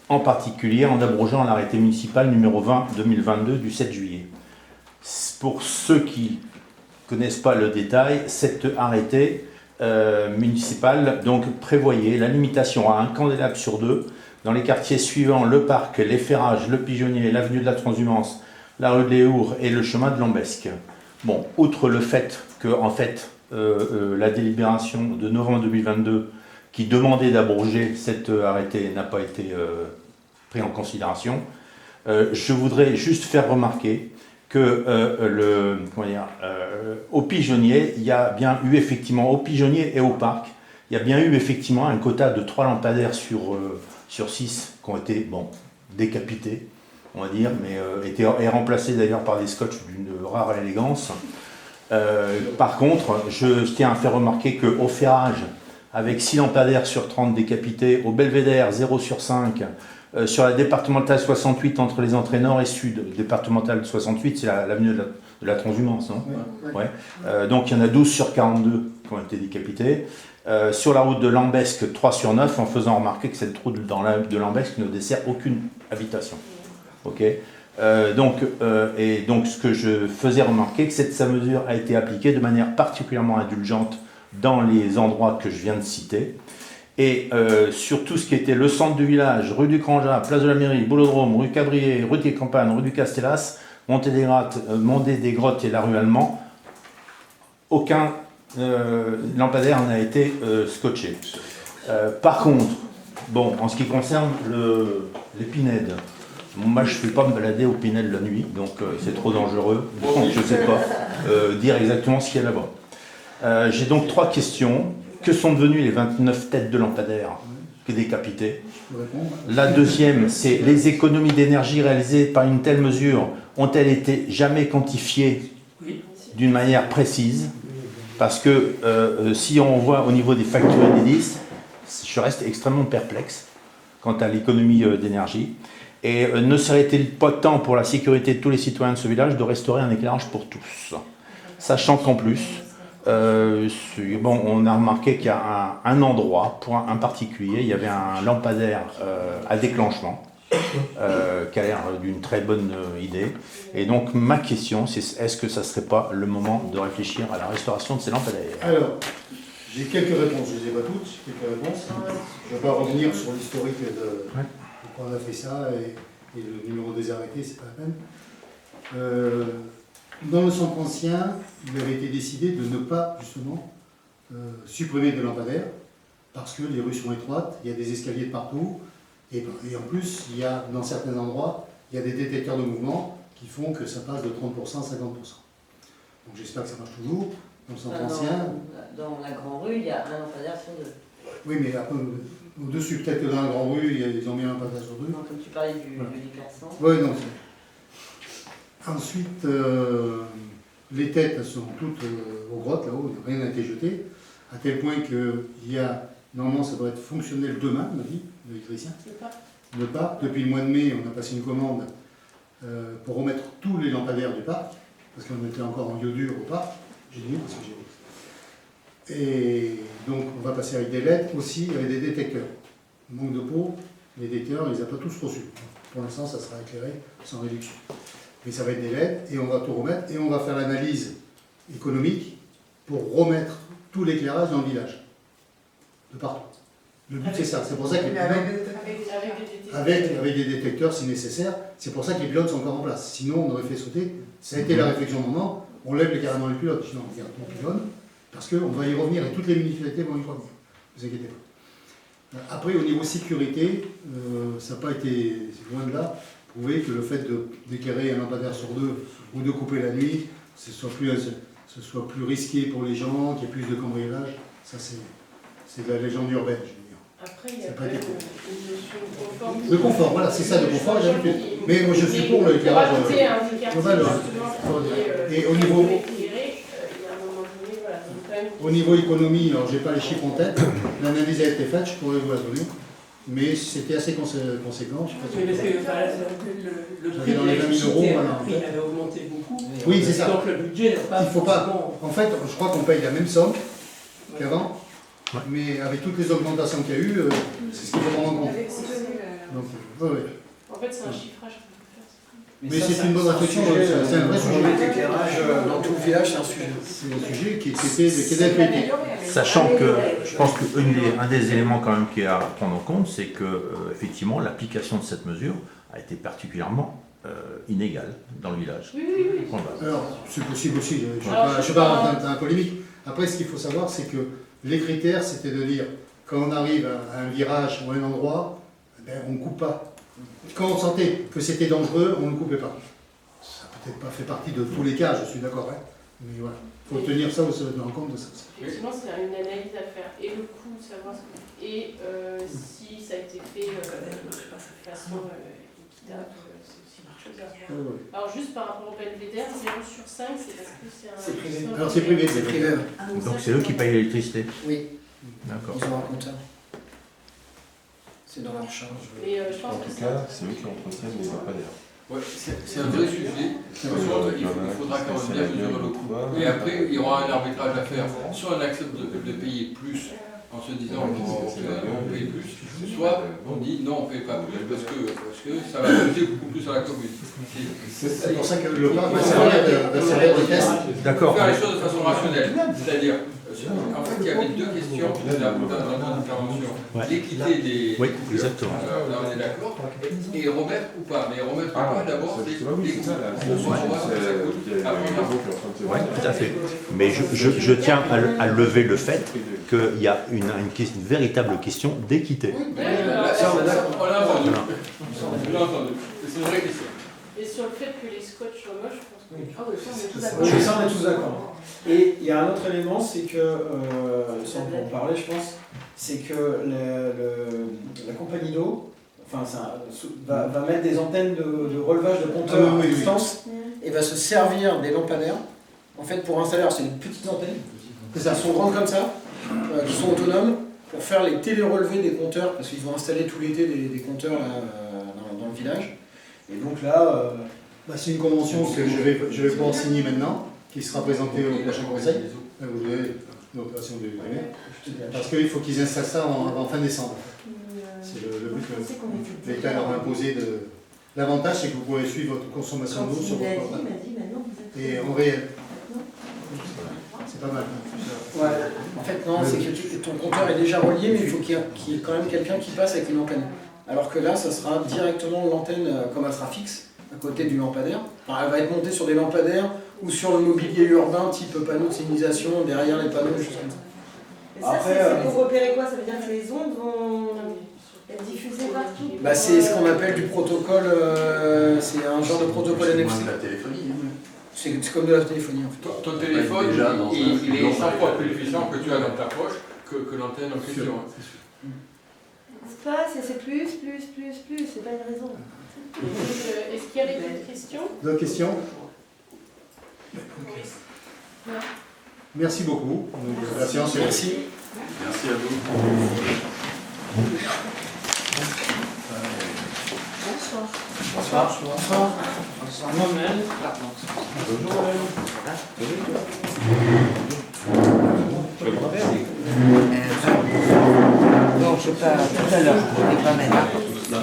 Speaker 10: en particulier en abrogeant l'arrêté municipal numéro 20-2022 du 7 juillet. Pour ceux qui ne connaissent pas le détail, cet arrêté municipal donc, prévoyait la limitation à un candélabre sur 2 dans les quartiers suivants le parc, les Ferrages, le Pigeonnier, l'avenue de la Transhumance, la rue de Léour et le chemin de Lambesque. Bon, outre le fait que en fait, la délibération de novembre 2022 qui demandait d'abroger cet arrêté n'a pas été pris en considération, je voudrais juste faire remarquer que au Pigeonnier, il y a bien eu effectivement, au Pigeonnier et au parc, il y a bien eu effectivement un quota de 3 lampadaires sur 6 qui ont été décapités, on va dire, mais et remplacés d'ailleurs par des scotch d'une rare élégance. Par contre, je tiens à faire remarquer qu'au Ferrage, avec 6 lampadaires sur 30 décapités, au Belvédère 0 sur 5, sur la départementale 68 entre les entrées nord et sud, départementale 68 c'est l'avenue de la Transhumance, non ? Ouais. Donc il y en a 12 sur 42 qui ont été décapités. Sur la route de Lambesque 3 sur 9, en faisant remarquer que cette route de Lambesque ne dessert aucune habitation. Ok. Donc ce que je faisais remarquer, que cette mesure a été appliquée de manière particulièrement indulgente dans les endroits que je viens de citer. Et sur tout ce qui était le centre du village, rue du Cranjat, place de la Mairie, Boulodrome, rue Cadrier, rue des Campagnes, rue du Castellas, Montée des Grottes et la rue Allemand, aucun lampadaire n'a été scotché. Par contre, bon, en ce qui concerne les Pinèdes, moi je ne vais pas me balader aux Pinèdes la nuit, donc c'est trop dangereux, donc je ne sais pas dire exactement ce qu'il y a là-bas. J'ai donc 3 questions. Que sont devenues les 29 têtes de lampadaires décapitées? La deuxième, c'est les économies d'énergie réalisées par une telle mesure ont-elles été jamais quantifiées d'une manière précise? Parce que si on voit au niveau des factures et des listes, je reste extrêmement perplexe quant à l'économie d'énergie. Et ne serait-il pas temps pour la sécurité de tous les citoyens de ce village de restaurer un éclairage pour tous? Sachant qu'en plus, on a remarqué qu'il y a un endroit, pour un particulier, il y avait un lampadaire à déclenchement, qui a l'air d'une très bonne idée. Et donc ma question, c'est est-ce que ça ne serait pas le moment de réfléchir à la restauration de ces lampadaires?
Speaker 1: Alors, J'ai quelques réponses, je ne les ai pas toutes, j'ai quelques réponses. Je ne vais pas revenir sur l'historique de pourquoi on a fait ça et le numéro des arrêtés, c'est pas la peine. Dans le centre ancien, il avait été décidé de ne pas justement supprimer des lampadaires parce que les rues sont étroites, il y a des escaliers de partout et en plus, il y a dans certains endroits, il y a des détecteurs de mouvement qui font que ça passe de 30% à 50%. Donc j'espère que ça marche toujours. Dans le centre ancien.
Speaker 7: Dans la grande rue, il y a un lampadaire sur 2.
Speaker 1: Oui, mais après, au-dessus, peut-être que dans la grande rue, ils ont mis un lampadaire sur 2.
Speaker 7: Non, comme tu parlais du déplacement.
Speaker 1: Oui, non. Ensuite, les têtes elles sont toutes aux grottes, là-haut, rien n'a été jeté, à tel point qu'il y a, normalement, ça doit être fonctionnel demain, m'a dit l'électricien. Le parc. Depuis le mois de mai, on a passé une commande pour remettre tous les lampadaires du parc, parce qu'on était encore en iodure au parc. J'ai dit parce que j'ai. Et donc, on va passer avec des LED aussi, avec des détecteurs. Manque de peau, les détecteurs, on ne les a pas tous reçus. Pour l'instant, ça sera éclairé sans réduction. Mais ça va être des LED, et on va tout remettre, et on va faire l'analyse économique pour remettre tout l'éclairage dans le village. De partout. Le but, c'est ça. C'est pour ça que les avec des détecteurs, si nécessaire. C'est pour ça que les pilotes sont encore en place. Sinon, on aurait fait sauter. Ça a été la réflexion moment. On lève carrément les pilotes. Sinon, on garde les pilotes. Parce qu'on va y revenir, et toutes les municipalités vont y revenir. Ne vous inquiétez pas. Après, au niveau sécurité, ça n'a pas été, c'est loin de là, prouvé que le fait d'éclairer un lampadaire sur 2 ou de couper la nuit, ce soit plus risqué pour les gens, qu'il y ait plus de cambriolage. Ça, c'est de la légende urbaine, je veux dire.
Speaker 3: Après, il y a quand même une notion de confort.
Speaker 1: Le confort, voilà, c'est ça, le confort, j'habitude. Mais moi, je suis pour l'éclairage global. Et au niveau... Au niveau économie, alors j'ai pas les chiffres en tête, l'analyse a été faite, je pourrais vous la donner, mais c'était assez conséquent. Je sais pas si
Speaker 2: parce que le prix de l'électricité avait augmenté beaucoup.
Speaker 1: Oui, c'est ça.
Speaker 2: Donc le budget n'est pas.
Speaker 1: Il faut pas. En fait, je crois qu'on paye la même somme qu'avant, mais avec toutes les augmentations qu'il y a eu, c'est ce qu'il faut prendre en compte. Donc,
Speaker 3: en fait, c'est un chiffrage.
Speaker 1: Mais c'est une bonne réflexion, c'est un vrai sujet.
Speaker 4: L'éclairage dans tout le village, c'est un sujet.
Speaker 1: C'est un sujet qui est d'actualité.
Speaker 10: Sachant que je pense qu'un des éléments quand même qui est à prendre en compte, c'est que effectivement l'application de cette mesure a été particulièrement inégale dans le village.
Speaker 3: Oui.
Speaker 1: Alors, c'est possible aussi, je ne suis pas dans la polémique. Après, ce qu'il faut savoir, c'est que les critères, c'était de dire, quand on arrive à un virage ou à un endroit, on ne coupe pas. Quand on sentait que c'était dangereux, on ne coupait pas. Ça n'a peut-être pas fait partie de tous les cas, je suis d'accord, mais voilà. Il faut tenir ça en compte de ça.
Speaker 3: Effectivement, c'est une analyse à faire. Et le coût, savoir ce que... Et si ça a été fait de façon équitable, c'est aussi quelque chose à faire. Alors juste par rapport au belvédère, 0 sur 5, c'est parce que c'est un...
Speaker 4: C'est privé.
Speaker 1: Alors c'est privé, c'est privé.
Speaker 10: Donc c'est eux qui payent l'électricité.
Speaker 4: Oui.
Speaker 10: D'accord.
Speaker 4: Ils ont un compteur. C'est dans leur charge.
Speaker 3: Mais je pense
Speaker 11: En tout cas, c'est eux qui entretiennent les lampadaires.
Speaker 8: Ouais, c'est un vrai sujet. Il faudra quand même bien mesurer le coût. Et après, il y aura un arbitrage à faire. Soit on accepte de payer plus en se disant qu'on paye plus, soit on dit non, on ne paye pas plus parce que ça va coûter beaucoup plus à la commune.
Speaker 1: C'est pour ça que le parc va servir de test.
Speaker 10: D'accord.
Speaker 8: Faire les choses de façon rationnelle. C'est-à-dire, en fait, il y avait 2 questions dans notre intervention. L'équité des...
Speaker 10: Oui, exactement.
Speaker 8: Là, on est d'accord. Et remettre ou pas. Mais remettre ou pas, d'abord, c'est les coûts. On va voir ce que ça coûte. Après,
Speaker 10: Oui, tout à fait. Mais je tiens à lever le fait qu'il y a une véritable question d'équité.
Speaker 8: ça, on l'a entendu. On l'a entendu. C'est une vraie question.
Speaker 3: Et sur le fait que les scotch soient moches, je pense que... Ah oui, ça, on est tous
Speaker 4: Ça,
Speaker 3: d'accord.
Speaker 4: on est tous d'accord. Et il y a un autre élément, c'est que, sans en parler, je pense, c'est que la compagnie d'eau va mettre des antennes de relevage de compteurs à distance et va se servir des lampadaires en fait, pour installer. Alors, c'est des petites antennes, elles sont grandes comme ça, qui sont autonomes, pour faire les télérelevés des compteurs, parce qu'ils vont installer tout l'été des compteurs là, dans le village. Et donc là...
Speaker 1: c'est une convention que je vais pouvoir signer maintenant, qui sera présentée au prochain conseil. Vous avez l'opération du maire. Parce qu'il faut qu'ils installent ça en fin décembre. C'est le but que l'État leur a imposé de... L'avantage, c'est que vous pouvez suivre votre consommation d'eau sur votre portable. Et en réel. c'est pas mal.
Speaker 4: Ouais, en fait, non, c'est que ton compteur est déjà relié, mais il faut qu'il y ait quand même quelqu'un qui passe avec une antenne. Alors que là, ça sera directement l'antenne, comme elle sera fixe, à côté du lampadaire. Enfin, elle va être montée sur des lampadaires ou sur le mobilier urbain, type panneau de signalisation, derrière les panneaux, des choses comme ça.
Speaker 7: Et ça,
Speaker 4: Après,
Speaker 7: c'est pour repérer quoi? Ça veut dire que les ondes vont être diffusées partout?
Speaker 4: Bah, c'est ce qu'on appelle du protocole, c'est un genre de protocole NFC.
Speaker 11: la téléphonie.
Speaker 4: C'est comme de la téléphonie en fait.
Speaker 8: Ton téléphone,
Speaker 11: déjà dans
Speaker 8: il est 100 fois
Speaker 11: un-
Speaker 8: plus puissant que tu as dans ta poche que l'antenne en question.
Speaker 7: C'est pas, c'est plus, c'est pas une raison.
Speaker 3: Est-ce qu'il y avait d'autres questions?
Speaker 1: D'autres questions? Merci beaucoup. La séance est
Speaker 4: Merci.
Speaker 11: Merci à vous.
Speaker 9: Bonsoir. Bonsoir. Moi-même.
Speaker 12: Non, je sais pas, tout à l'heure, je ne pas maintenant.